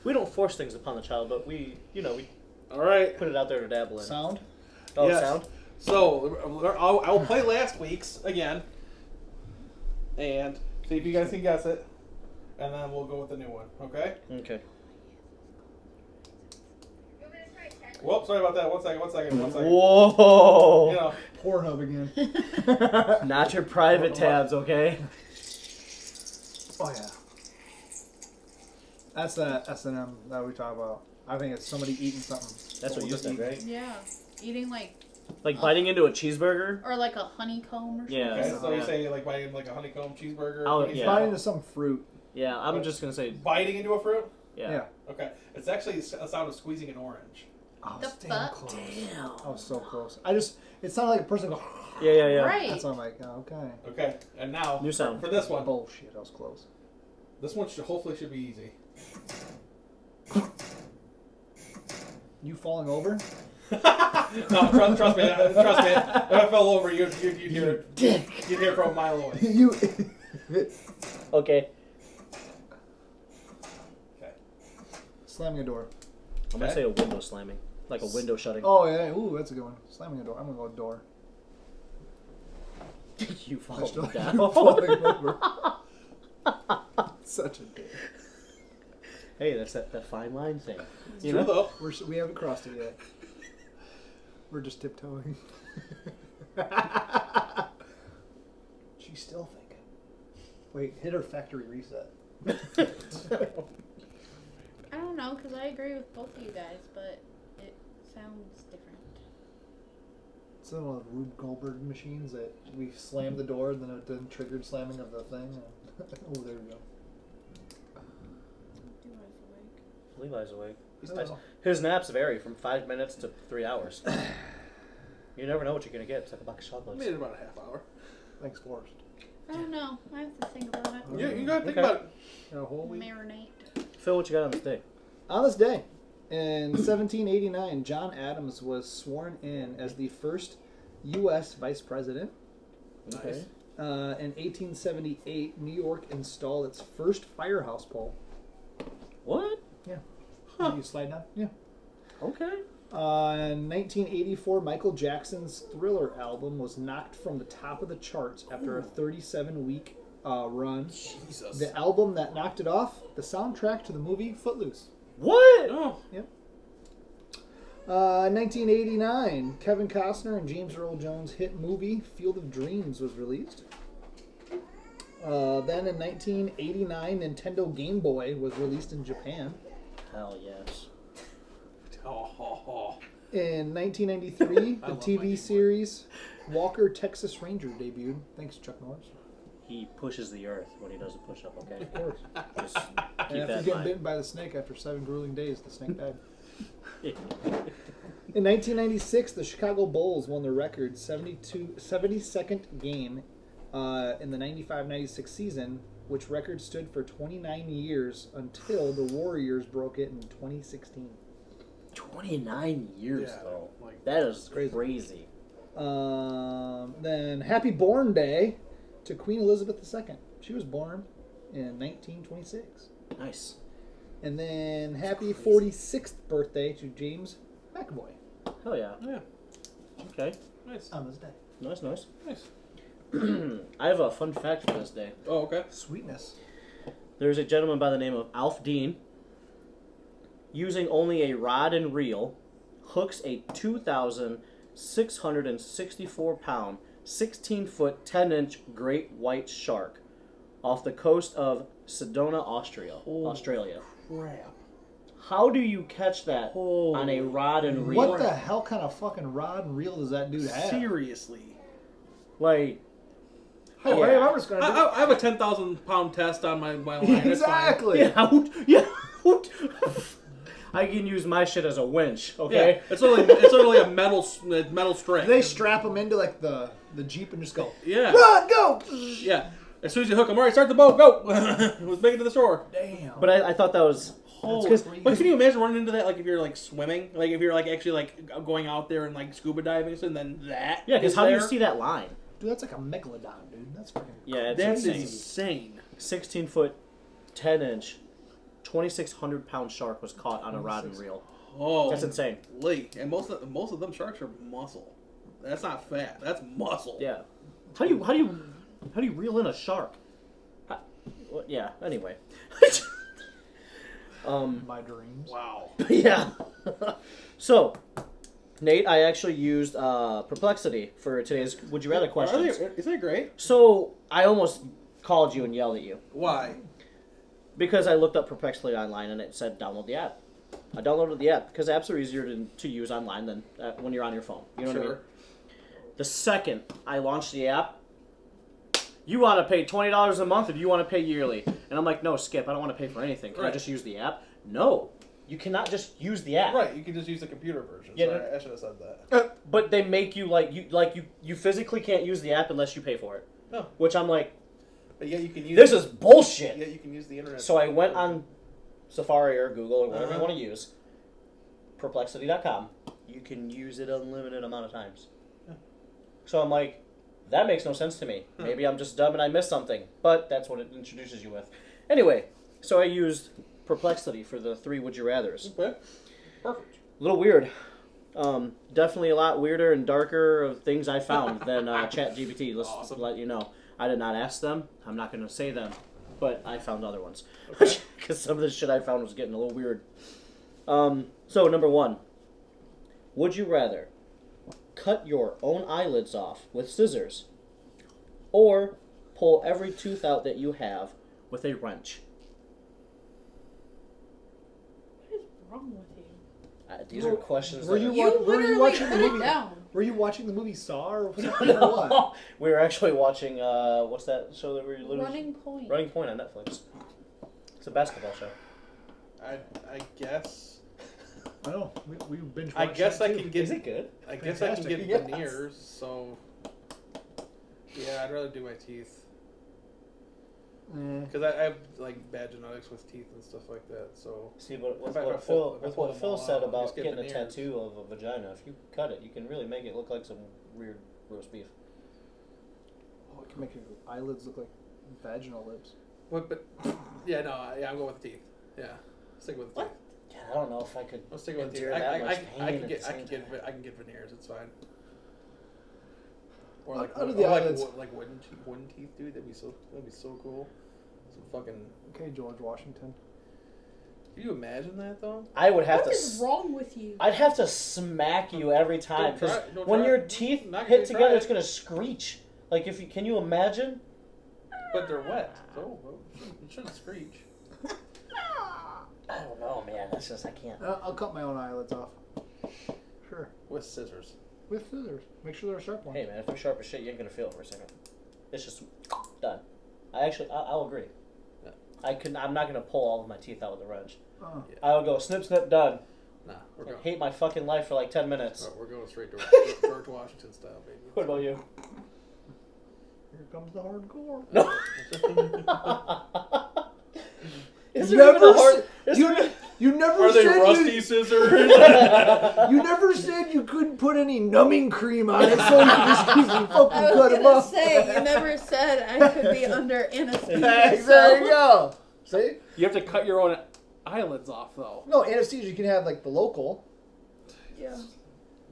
We don't force things upon the child, but we All right. put it out there to dabble in. Sound? Oh, Yes. sound? So I'll play last week's again, and see if you guys can guess it, and then we'll go with the new one. Okay? Okay. Whoops, sorry about that. One second. Whoa! You know, Pornhub again. Not your private tabs, okay? Oh yeah. That's that S&M that we talk about. I think it's somebody eating something. That's what you Just said, eating. right? Yeah. Eating like, Like biting into a cheeseburger? or like a honeycomb or something. Yeah. okay, so you Yeah. say like biting like a honeycomb cheeseburger. Oh, What do you yeah. say? Biting into some fruit. Yeah, I'm just gonna say, Biting into a fruit. yeah. Yeah. Okay, it's actually a sound of squeezing an orange. I The was damn fuck? close. Damn. I was so close. It sounded like a person go. Yeah. Right. That's why I'm like, oh, okay. Okay, and now New sound. for this one. Bullshit. I was close. This one hopefully should be easy. You falling over? No, trust me. If I fell over, you'd hear it. Dick. You'd hear it from a mile away. You. Okay. Okay. Slamming a door. I'm gonna Okay. say a window slamming. Like a window shutting. Oh yeah. Ooh, that's a good one. Slamming a door. I'm gonna go with door. You I fall still- down. falling over. Such a dick. Hey, that's that fine line thing. You True know? though. We haven't crossed it yet. We're just tiptoeing. She's still thinking. Wait, hit her factory reset. I don't know, because I agree with both of you guys, but it sounds different. It's one of those Rube Goldberg machines that we slammed the door and then it then triggered slamming of the thing. Oh, there we go. Levi's awake. He's Oh. nice. His naps vary from 5 minutes to 3 hours. You never know what you're gonna get. It's like a box of I chocolates. made it about a half hour. Thanks, Forrest. I don't know. I have to think about it. You gotta think Okay. about it. Got a whole week. Marinate. Phil, what you got on this day? On this day, in 1789, John Adams was sworn in as the first U.S. vice president. Nice. In 1878, New York installed its first firehouse pole. What? Yeah. Huh. You slide down? Yeah. Okay. In 1984, Michael Jackson's Thriller album was knocked from the top of the charts after a 37-week run. Jesus. The album that knocked it off, the soundtrack to the movie Footloose. What? Oh. In 1989, Kevin Costner and James Earl Jones' hit movie Field of Dreams was released. Then in 1989, Nintendo Game Boy was released in Japan. Hell yes. Oh. In 1993, I the love my Game Boy. TV series Walker Texas Ranger debuted. Thanks, Chuck Norris. he pushes the earth when he does a push-up, okay? Of course. Just And keep after that in getting mind. bitten by the snake after 7 grueling days, the snake died. Yeah. In 1996, the Chicago Bulls won the record 72nd game in the 95-96 season, which record stood for 29 years until the Warriors broke it in 2016. 29 years, Yeah, though. like- That is Crazy. crazy. Then Happy Born Day to Queen Elizabeth II. She was born in 1926. Nice. And then happy 46th birthday to James McAvoy Hell yeah. Yeah. Okay. Nice. on this day. Nice, nice. Nice. I have a fun fact for this day. Oh, okay. Sweetness. There's a gentleman by the name of Alf Dean, using only a rod and reel, hooks a 2,664 pound, 16 foot, 10 inch great white shark off the coast of Sedona, Australia. Crap. How do you catch that on a rod and reel? What the hell kind of fucking rod and reel does that dude have? Seriously. Like, Oh, Yeah. I'm just gonna do I have a 10,000 pound test on my line. It's fine. exactly. yeah. I can use my shit as a winch, Yeah, okay? it's literally a metal string. They strap them into like the Jeep and just go, Yeah. run, go. Yeah. As soon as you hook them, all right, start the boat, go. Let's make it to the shore. Damn. But I thought that was... That's But can you imagine running into that, like if you're like swimming, like if you're like actually like going out there and like scuba diving, and then that? Yeah, because is how do you there? see that line? Dude, that's like a megalodon, dude. That's freaking. Yeah, it's That's insane. insane. 16 foot, 10 inch, 2,600 pound shark was caught on a rod and reel. Oh, That's insane. Lee. And most of them sharks are muscle. That's not fat. That's muscle. Yeah. How do you reel in a shark? Well, yeah. Anyway. My dreams. Wow. Yeah. So, Nate, I actually used Perplexity for today's Would You Rather questions. Isn't that great? So I almost called you and yelled at you Why? because I looked up Perplexity online and it said download the app. I downloaded the app because apps are easier to use online than when you're on your phone. You know what I mean? The second I launched the app, you want to pay $20 a month or do you want to pay yearly? And I'm like, no, Skip, I don't want to pay for anything. Can I Right. just use the app? No, you cannot just use the app. Right. You can just use the computer version. Yeah, Sorry, no- I should have said that. But they make you you physically can't use the app unless you pay for it. No. Which I'm like, But yeah, you can use. this is bullshit. Yeah, you can use the internet. So I went on Safari or Google or whatever you Uh-huh. want to use, Perplexity.com. You can use it unlimited amount of times. Yeah. So I'm like, that makes no sense to me. Maybe I'm just dumb and I missed something. But that's what it introduces you with. Anyway, so I used Perplexity for the 3 Would You Rathers. Okay. Perfect. A little weird. Definitely a lot weirder and darker of things I found than ChatGPT. Let's Awesome. let you know. I did not ask them. I'm not going to say them. But I found other ones. Okay. Because some of the shit I found was getting a little weird. So, number 1. Would you rather cut your own eyelids off with scissors or pull every tooth out that you have with a wrench? What is wrong with you? These are questions Were that you are- You wa- were you literally watching the put it movie? down. Were you watching the movie Saw or something or what? No. We were actually watching, what's that show that we were literally... Running Point. Running Point on Netflix. It's a basketball show. I guess. I know. We binge I watched guess that I too. can get. Is it good? I guess I can Fantastic. get Yes. veneers. So. Yeah, I'd rather do my teeth Eh. because I have like bad genetics with teeth and stuff like that. So. See, but with If I what pull- Phil, if I with pull what them Phil all said out, about just get getting a veneers. tattoo of a vagina, if you cut it, you can really make it look like some weird roast beef. Oh, it can make your eyelids look like vaginal lips. But yeah, no, yeah, I'm going with teeth. Yeah, stick with the teeth. Yeah, I don't know if I could Let's stick with teeth. endure I that much can pain at the get same time. I can get veneers. It's fine. Or Out like of or the like, eyelids. like wooden teeth, dude. That'd be so cool. Some fucking. Okay, George Washington. Can you imagine that though? I would have What to. is wrong with you? I'd have to smack you every time Don't try- because don't when try- your teeth not hit gonna together, try it's it. gonna screech. Like if you can you imagine? But they're wet. So it shouldn't screech. I don't know, man. That's just I can't. I'll cut my own eyelids off. Sure. With scissors. With scissors. Make sure they're sharp ones. Hey man, if they're sharp as shit, you ain't gonna feel it for a second. It's just done. I'll agree. Yeah. I'm not gonna pull all of my teeth out with a wrench. Oh. I'll go snip, snip, done. Nah, we're I going. hate my fucking life for like 10 minutes. We're going straight to George Washington style, baby. What about you? Here comes the hardcore. No. Is You there even never a hard? s- Is you, there- you never Are they said rusty scissors? you never said you couldn't put any numbing cream on it so you could just easily fucking I cut was him gonna up. say you never said I could be under anesthesia. There you go. See? You have to cut your own eyelids off, though. No, anesthesia you can have like the local. Yeah.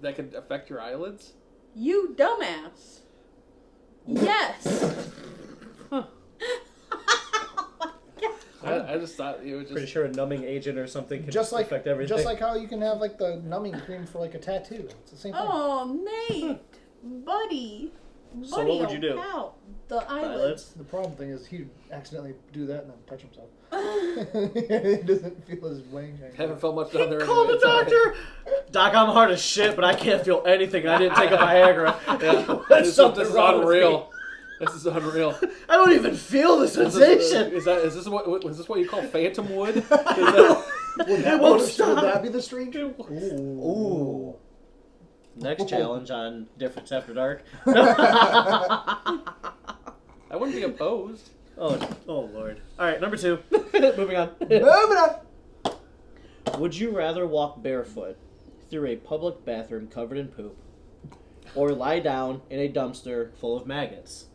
That could affect your eyelids? You dumbass. Yes. I just thought it was Pretty just... sure a numbing agent or something can Just like affect everything. just like how you can have like the numbing cream for like a tattoo. It's the same thing. Oh, Nate, buddy. So what would you do? Pal. The The eyelids. The problem thing is he'd accidentally do that and then touch himself. He doesn't feel his wing. Haven't felt much down there. Call the doctor! Doc, I'm hard as shit, but I can't feel anything. I didn't take a Viagra. Yeah. There's This something is wrong with unreal. me. This is unreal. I don't even feel the sensation. Is this what you call phantom wood? Is that, It won't stop. Would that be the strange? Ooh. Next challenge on Difference After Dark. I wouldn't be opposed. Oh Lord. All right, number 2. Moving on. Moving on. Would you rather walk barefoot through a public bathroom covered in poop, or lie down in a dumpster full of maggots?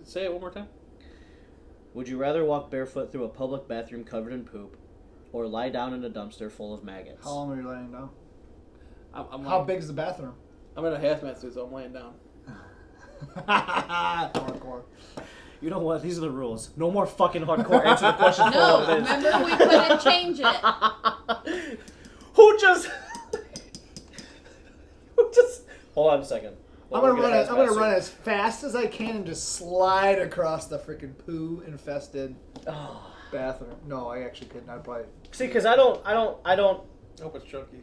Say it one more time. Would you rather walk barefoot through a public bathroom covered in poop, or lie down in a dumpster full of maggots? How long are you laying down? I'm How big is the bathroom? I'm in a hazmat suit, so I'm laying down. Hardcore. You know what? These are the rules. No more fucking hardcore. Answer the question for No, what it is. remember we couldn't change it. Who just? Hold on a second. I'm gonna run as fast as I can and just slide across the freaking poo infested Oh. bathroom. No, I actually couldn't. I'd probably. See, because I don't I hope it's chunky.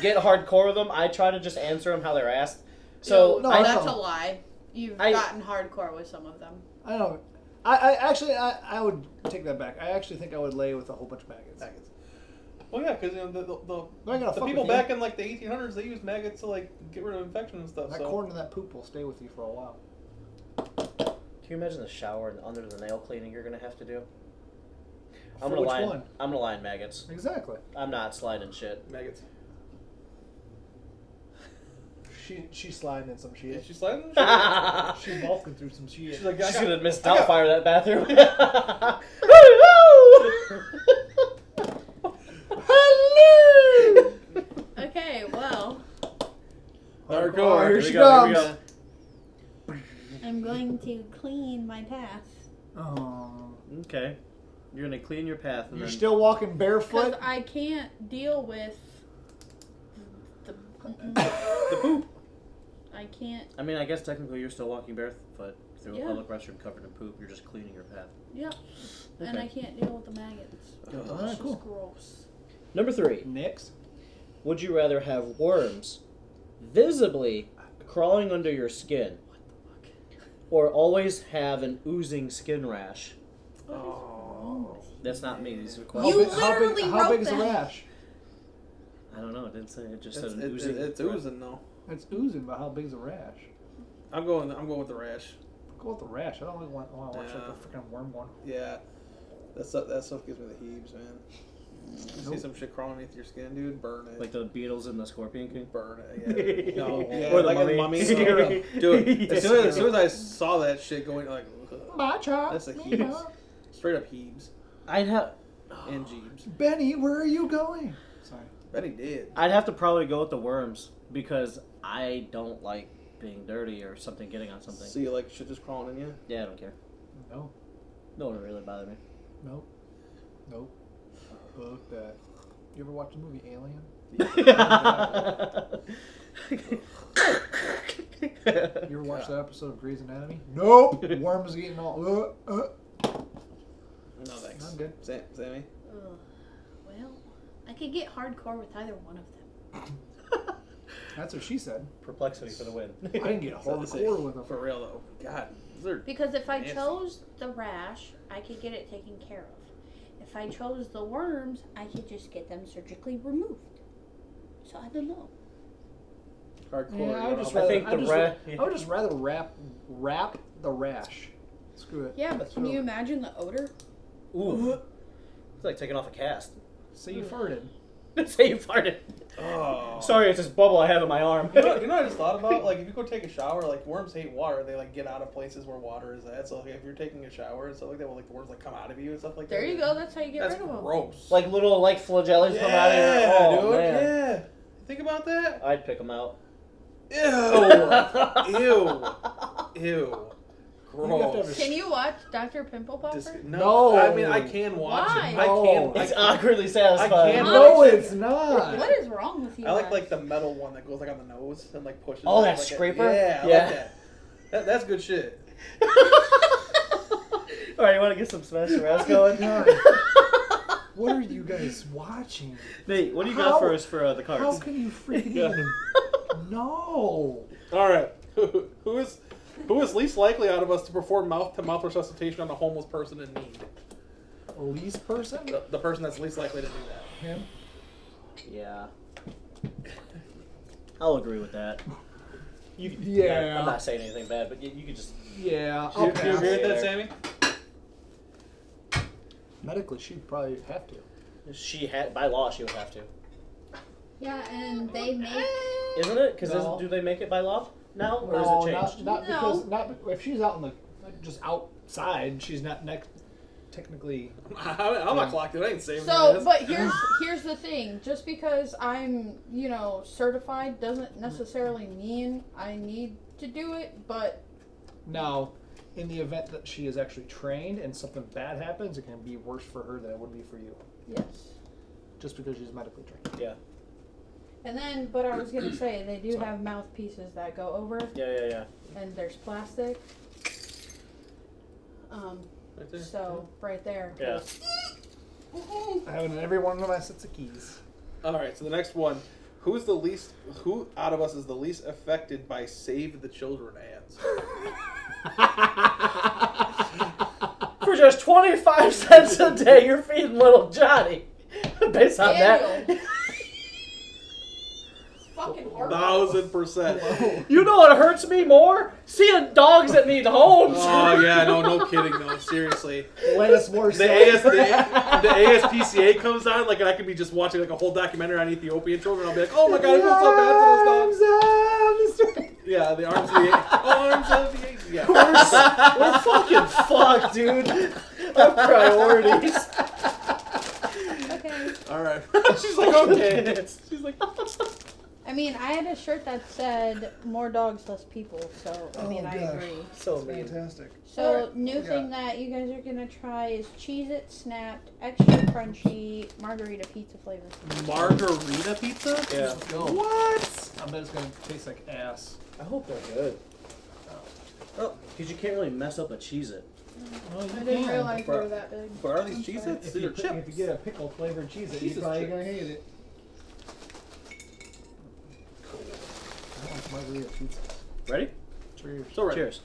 get hardcore with them. I try to just answer them how they're asked. So No, That's no. a lie. You've I- gotten hardcore with some of them. I don't. I would take that back. I actually think I would lay with a whole bunch of maggots. Well, yeah, because They're not gonna the fuck people with you. back in like the 1800s, they used maggots to like get rid of infection and stuff. That So corn and that poop will stay with you for a while. can you imagine the shower and under the nail cleaning you're gonna have to do? For which lie. one? I'm gonna lie in maggots. Exactly. I'm not sliding shit. maggots. She's sliding in some Yeah, shit. she's sliding. She's walking through some shit. She's like, She's gonna miss Doubtfire that bathroom. Hello. Okay, well, Hardcore. Here we she go, here we comes. I'm going to clean my path. Oh. Okay. You're gonna clean your path and You're then still walking Because barefoot? I can't deal with the the poop. I can't. I mean, I guess technically you're still walking barefoot through Yeah. a public restroom covered in poop. You're just cleaning your path. Yep. And Okay. I can't deal with the maggots. Alright, It's cool. just gross. Number 3. Next. Would you rather have worms visibly crawling under your skin, or always have an oozing skin rash? What is wrong with you? That's not me. These are How questions. You big, how big, literally how wrote big is the that. rash? I don't know. It didn't say. It just said It's, an it, oozing. it's oozing though. It's oozing, but how big is the rash? I'm going with the rash. Go with the rash. I don't really want to watch like Yeah. the freaking worm one. Yeah, that stuff gives me the heaves, man. You see Nope. some shit crawling underneath your skin, dude. Burn it. Like the Beatles and the Scorpion King. burn it. Yeah. No. Yeah. Or the like Mummy. a mummy. Scary. Dude, as soon as I saw that shit going, like, My child. that's a heaves. Straight up heaves I'd have. and jeebs. Benny, where are you going? Sorry. Bet he did. I'd have to probably go with the worms because I don't like being dirty or something getting on something. See, like shit just crawling in you. Yeah, I don't care. No. No one really bother me. Nope. Nope. Fuck that. You ever watch the movie Alien? You ever watch that episode of Grey's Anatomy? Nope. Worms getting all. No thanks. I'm good. Sammy. Ugh. Well, I could get hardcore with either one of them. That's what she said. Perplexity for the win. I didn't get hardcore with them. For real though. God, these are Because if I nasty. chose the rash, I could get it taken care of. If I chose the worms, I could just get them surgically removed. So I don't know. hardcore. Yeah, I would just I rather, think I the just, ra- I would just rather wrap the rash. Screw it. Yeah, but can you imagine the odor? Ooh. It's like taking off a cast. Say you farted. Say you farted. Oh. Sorry, it's this bubble I have in my arm. You know what I just thought about? Like, if you go take a shower, like, worms hate water. They, like, get out of places where water is at. So, like, if you're taking a shower and stuff like that, well, like, the worms, like, come out of you and stuff like that. There you go. That's how you get That's rid of them. gross. Like little flagellas come out of your Yeah, oh, dude. man. Yeah. Think about that. I'd pick them out. Ew. Ew. Gross. Can you watch Dr. Pimple Popper? No. I mean, I can watch Why? it. No. It's awkwardly satisfying. can't- No, Honestly. it's not. What is wrong with you? I like guys? the metal one that goes like on the nose and like pushes. Oh, it, that like scraper? Yeah, I Yeah. like that. That's good shit. All right, you want to get some Smash Rats going? God. What are you guys watching? Nate, what do you How- got for us for the How cards? can you freaking Yeah. even... No. All right, who is least likely out of us to perform mouth-to-mouth resuscitation on a homeless person in need? Least person? The person that's least likely to do that. Him? Yeah. I'll agree with that. You, Yeah. I'm not saying anything bad, but you could just. Yeah. Do you I'll pass. agree with that, There. Sammy? Medically, she'd probably have to. She had by law she would have to, Yeah, and they make. isn't it? Because No. do they make it by law now, or No, is it changed? Not No. because if she's out in the just outside, she's not technically. I'm not clocked in. I ain't saving So, this. but here's the thing. Just because I'm, certified doesn't necessarily mean I need to do it, but Now, in the event that she is actually trained and something bad happens, it can be worse for her than it would be for you, yes. just because she's medically trained. Yeah. And then, but I was gonna say, they do have mouthpieces that go over, Yeah. and there's plastic. Right there. So, right there. Yeah. I have it in every one of my sets of keys. All right, so the next one. Who out of us is the least affected by Save the Children ads? For just 25 cents a day, you're feeding little Johnny. Based on Daniel. that. Fucking hard. 1,000%. You know what hurts me more? Seeing dogs that need homes. Oh yeah, no kidding though. Seriously, Lettuce more the ASPCA comes on, like, and I could be just watching like a whole documentary on Ethiopian children. I'll be like, oh my god, I feel so bad for those dogs. Yeah, the arms of the yeah. We're fucking fucked, dude. Our priorities. Okay. All right. She's like, okay. She's like, I mean, I had a shirt that said "More dogs, less people," so I mean, I agree. So mean. Fantastic. So, new thing that you guys are gonna try is Cheez-It Snapped Extra Crunchy Margarita Pizza flavor. margarita pizza? Yeah. Let's go. What? I bet it's gonna taste like ass. I hope they're good. Oh, because you can't really mess up a Cheez-It. Well, you I didn't can. realize they were that big. What are these Cheez-Its? If These you, are if chips. you get a pickle flavored Cheez-It, you're Jesus probably chips. gonna hate it. I like margarita pizza. Ready? Cheers. So right. Cheers.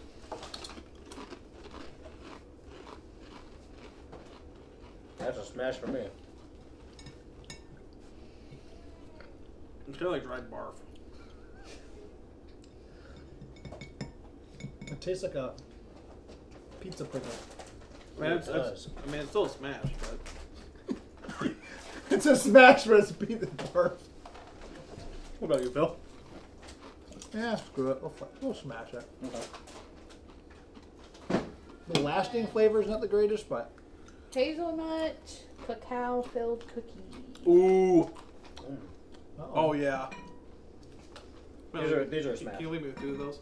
That's a smash for me. It's kind of like dried barf. It tastes like a pizza pickle. I mean, It does. it's still a smash, but. It's a smash recipe that barf. What about you, Phil? Yeah, screw it. We'll smash it. Okay. The lasting flavor is not the greatest, but Hazelnut cacao filled cookie. Ooh. uh-oh. Oh, yeah. These are a smash. Can you leave me with 2 of those?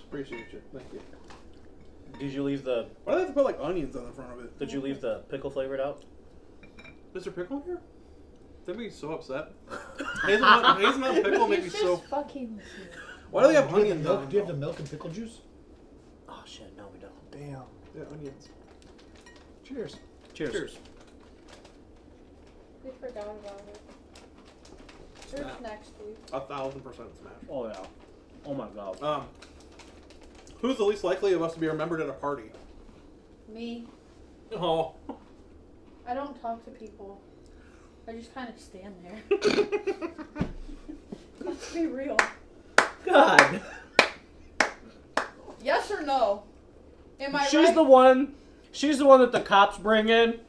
Appreciate you. Thank you. Did you leave the Why do they have to put like onions on the front of it? Did you leave the pickle flavored out? Is there pickle in here? That makes me so upset. Hazelnut and pickle make me He's so. just fucking with you. Why do they have Do you onions milk? on Do you have them? the milk and pickle juice? Oh shit, no we don't. Damn. Yeah, onions. Cheers. Cheers. Cheers. We forgot about it. There's Snap. next week. 1,000% smash. Oh yeah. Oh my god. Who's the least likely of us to be remembered at a party? Me. Oh. I don't talk to people. I just kind of stand there. Let's be real. God. Yes or no? Am I She's right? the one. She's the one that the cops bring in,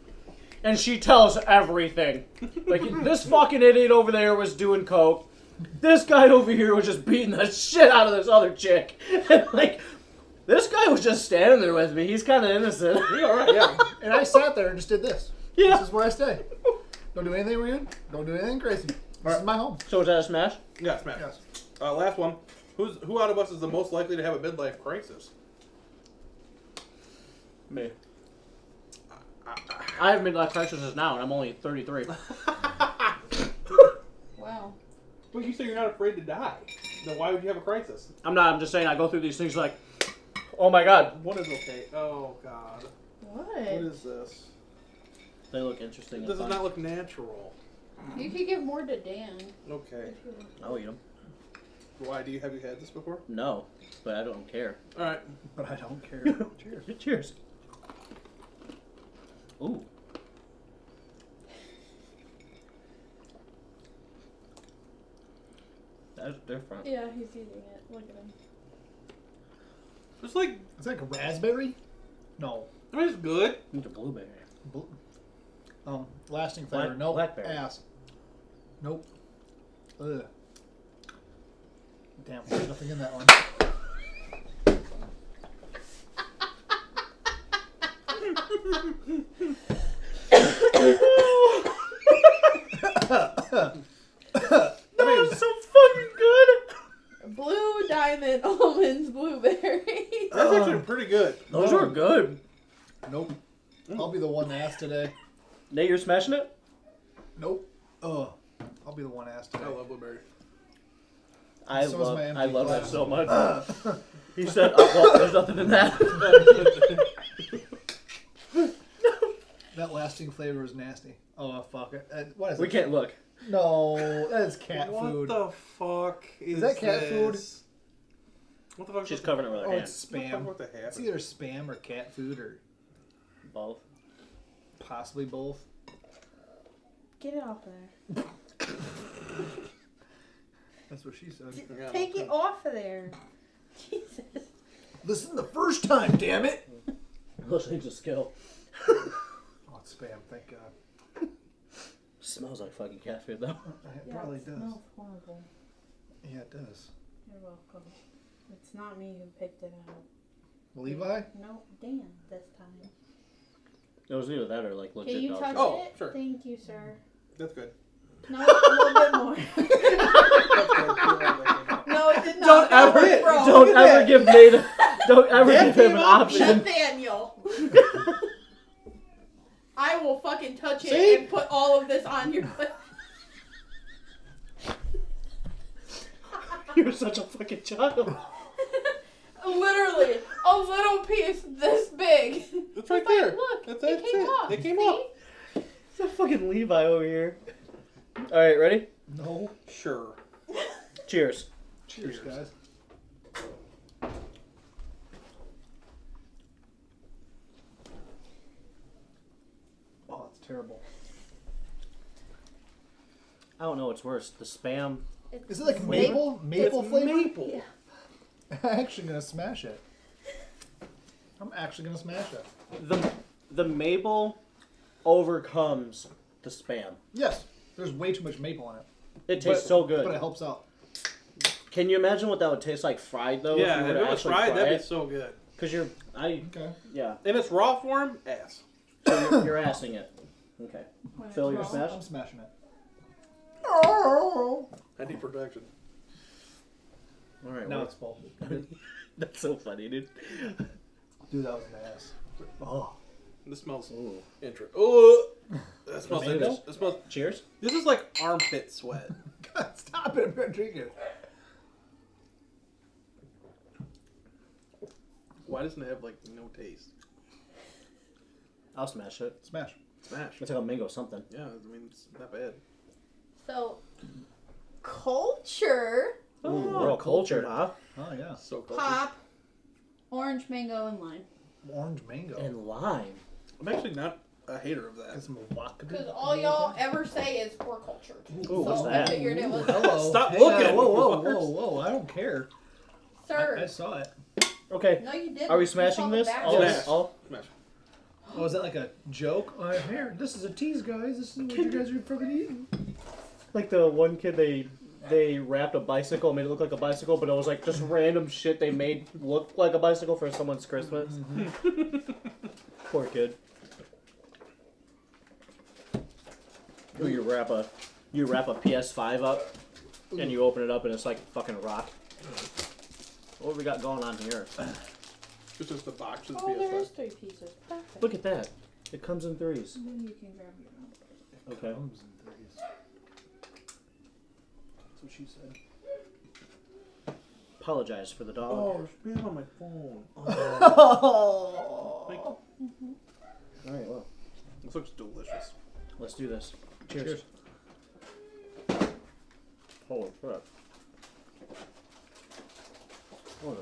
and she tells everything. Like, this fucking idiot over there was doing coke. This guy over here was just beating the shit out of this other chick. And like, this guy was just standing there with me. He's kind of innocent. You alright, yeah. And I sat there and just did this. Yeah. This is where I stay. Don't do anything weird. Don't do anything crazy. This is my home. So is that a smash? Yeah, smash. Yes. Last one. Who out of us is the most likely to have a midlife crisis? Me. I have midlife crisis now, and I'm only 33. Wow. Well, you say you're not afraid to die. Then why would you have a crisis? I'm not. I'm just saying I go through these things like, oh my god, What is okay? Oh, God. What? What is this? they look interesting. This and does fun. not look natural. You could give more to Dan. Okay. If you want. I'll eat them. Why? Have you had this before? No, but I don't care. Alright. But I don't care. Cheers. Cheers. Ooh. That's different. Yeah, he's eating it. Look at him. It's like, It's like a raspberry? No. I mean, it's good. It's a blueberry. Lasting flavor. Black- Nope. blackberry. Ass. Nope. Ugh. Damn, there's nothing in that one. That was so fucking good. Blue diamond almonds blueberries. That's actually pretty good. Those were good. Nope. I'll be the one asked today. Nate, you're smashing it? Nope. Ugh. I'll be the one asked today. I love blueberry. I So is my empty love that glass. so much. He said, oh, well, there's nothing in that. That lasting flavor is nasty. Oh, fuck it. What is We it? can't look. No, that is cat what food. the fuck is that cat this? What the fuck? She's covering it with her Oh, hand. it's What the fuck spam. what the It's happened? either spam or cat food or Both. possibly both. Get it off of there. That's what she said. Yeah, Take it off of there. Jesus. Listen the first time, damn it! Listening's a skill. Oh, it's spam, thank God. Smells like fucking cat food, though. It Yeah, probably it does. smells horrible. Yeah, it does. You're welcome. It's not me who picked it out. Levi? No, Dan this time. It was either that or like legit Can you dog touch shit. Oh, it? sure. Thank you, sir. That's good. No, a little bit more. That's good. No, it did not. Don't That ever, was broke. don't ever give Nate, don't ever That give him came an off option. Nathaniel. I will fucking touch See? it and put all of this on your. You're such a fucking child. Literally, a little piece this big. It's right It's like, there. look, That's it came off. It came See? off. It's a fucking Levi over here. All right, ready? No. Sure. Cheers. Cheers, guys. Oh, it's terrible. I don't know what's worse, the spam. Is it like maple? Maple It's flavor? maple. Yeah. I'm actually gonna smash it. I'm actually gonna smash it. The maple overcomes the spam. Yes, there's way too much maple in it. It tastes so But it good. helps out. Can you imagine what that would taste like fried though? Yeah, if if you were it to was actually fried, fry that'd it? be so good. Because Okay. yeah. In its raw form, ass. So you're assing it. Okay. Phil, your Well, smash? I'm smashing it. Oh. Anti-protection. All right. Now well, it's full. that's so funny, dude. Dude, that was an ass. Oh. This smells Ooh. interesting. Oh, that smells Mango? interesting. That smells. Cheers. This is like armpit sweat. God, stop it. I'm gonna drink it. Why doesn't it have like no taste? I'll smash it. Smash. Smash. It's like a mango something. Yeah, I mean it's not bad. So, culture. Ooh, we're all cultured, huh? Oh yeah. So cool. Pop. Orange, mango, and lime. Orange mango. And lime. I'm actually not a hater of that. Got some wakabi. Because all y'all ever say is we're cultured. Ooh, what's so that? I figured it was. Hello. Stop Hey, looking. Whoa! I don't care. Sir. I saw it. Okay. No, you didn't. Are we You saw smashing the this? back. All, Smash. all? Smash. Oh, is that like a joke? Here, this is a tease, guys. This is what you guys are fucking eating. Like the one kid they wrapped a bicycle, made it look like a bicycle, but it was like just random shit they made look like a bicycle for someone's Christmas. Poor kid. Or you wrap a PS5 up and you open it up and it's like fucking rock. What we got going on here? It's just a box of the Oh, there is PS5. 3 pieces. Perfect. Look at that. It comes in threes. And then you can grab your own. Okay. Comes in threes. That's what she said. Apologize for the dog. Oh, there's spam on my phone. Oh. Alright, well, This looks delicious. let's do this. Cheers. Cheers. Holy crap. Oh,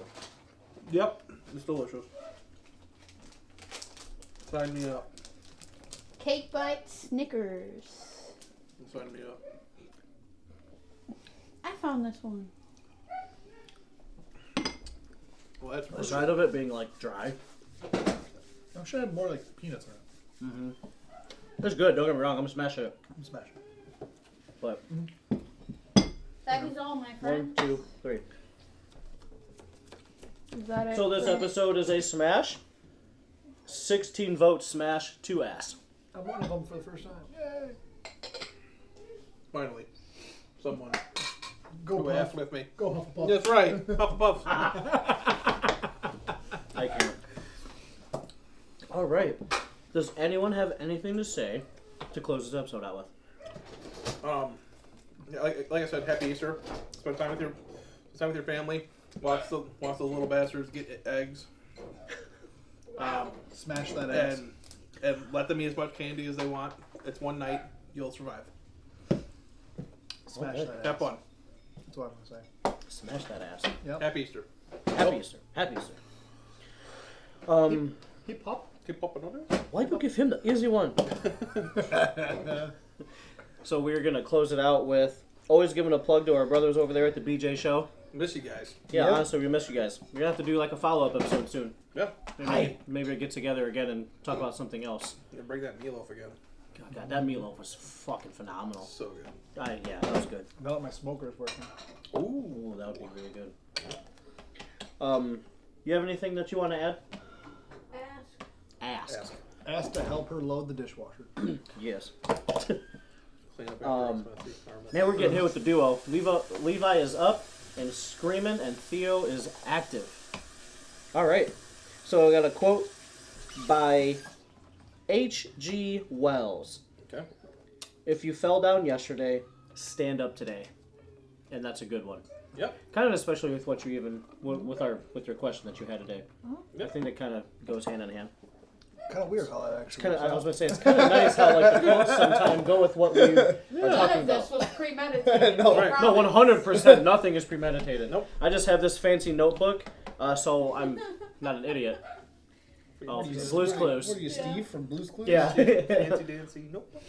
Yep, it's delicious. Sign me up. Cake Bite Snickers. Sign me up. I found this one. Well, that's the pretty side of it being like dry. I'm sure I have more like peanuts in it. Mm-hmm. It's good, don't get me wrong, I'm gonna smash it. I'm smashing. But That is all, my 1, friend. 2, 3. Is that it? So this for- episode is a smash. 16 votes smash, 2 ass. I'm one of them for the first time. Yay! Finally, someone Go who laughed Puff. with me. Go Hufflepuff. That's right, Hufflepuff. I can't. Alright. Does anyone have anything to say to close this episode out with? Yeah, like I said, happy Easter. Spend time with your family. Watch the little bastards get eggs. Smash that ass. And let them eat as much candy as they want. It's one night. You'll survive. Smash Okay. that ass. Have fun. That's what I'm gonna say. Smash that ass. Yep. Happy Easter. Happy Easter. Happy Easter. Hip hop. Keep popping on Why do you give him the easy one? So we're gonna close it out with always giving a plug to our brothers over there at the BJ show. Miss you guys. Yeah, Yep. honestly, we miss you guys. We're gonna have to do like a follow-up episode soon. Yeah. Maybe get together again and talk about something else. You bring that meatloaf again. God, that meatloaf was fucking phenomenal. So good. Yeah, that was good. Now that my smoker is working. Ooh, that would be really good. You have anything that you want to add? Ask. Ask. Asked to help her load the dishwasher. Yes. Clean up after expensive. Man, we're getting hit with the duo. Levi is up and screaming, and Theo is active. All right. So I got a quote by H.G. Wells. Okay. If you fell down yesterday, stand up today. And that's a good one. Yep. Kind of especially with what you even with your question that you had today. Yep. I think that kind of goes hand in hand. Kind of weird how that actually. Kind of, works I was out. going to say it's kind of nice how like the quotes sometimes go with what we are None talking of this about. was premeditated. No, I right. No, promise. 100% nothing is premeditated. Nope. I just have this fancy notebook, so I'm not an idiot. Oh, What are you, Blue's what are you- Clues. What are you, Steve Yeah. from Blues Clues? Yeah. Fancy dancy. Nope.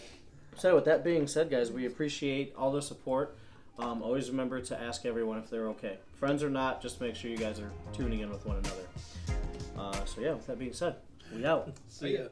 So with that being said, guys, we appreciate all the support. Always remember to ask everyone if they're okay. Friends or not, just make sure you guys are tuning in with one another. So yeah, with that being said, we out. See ya.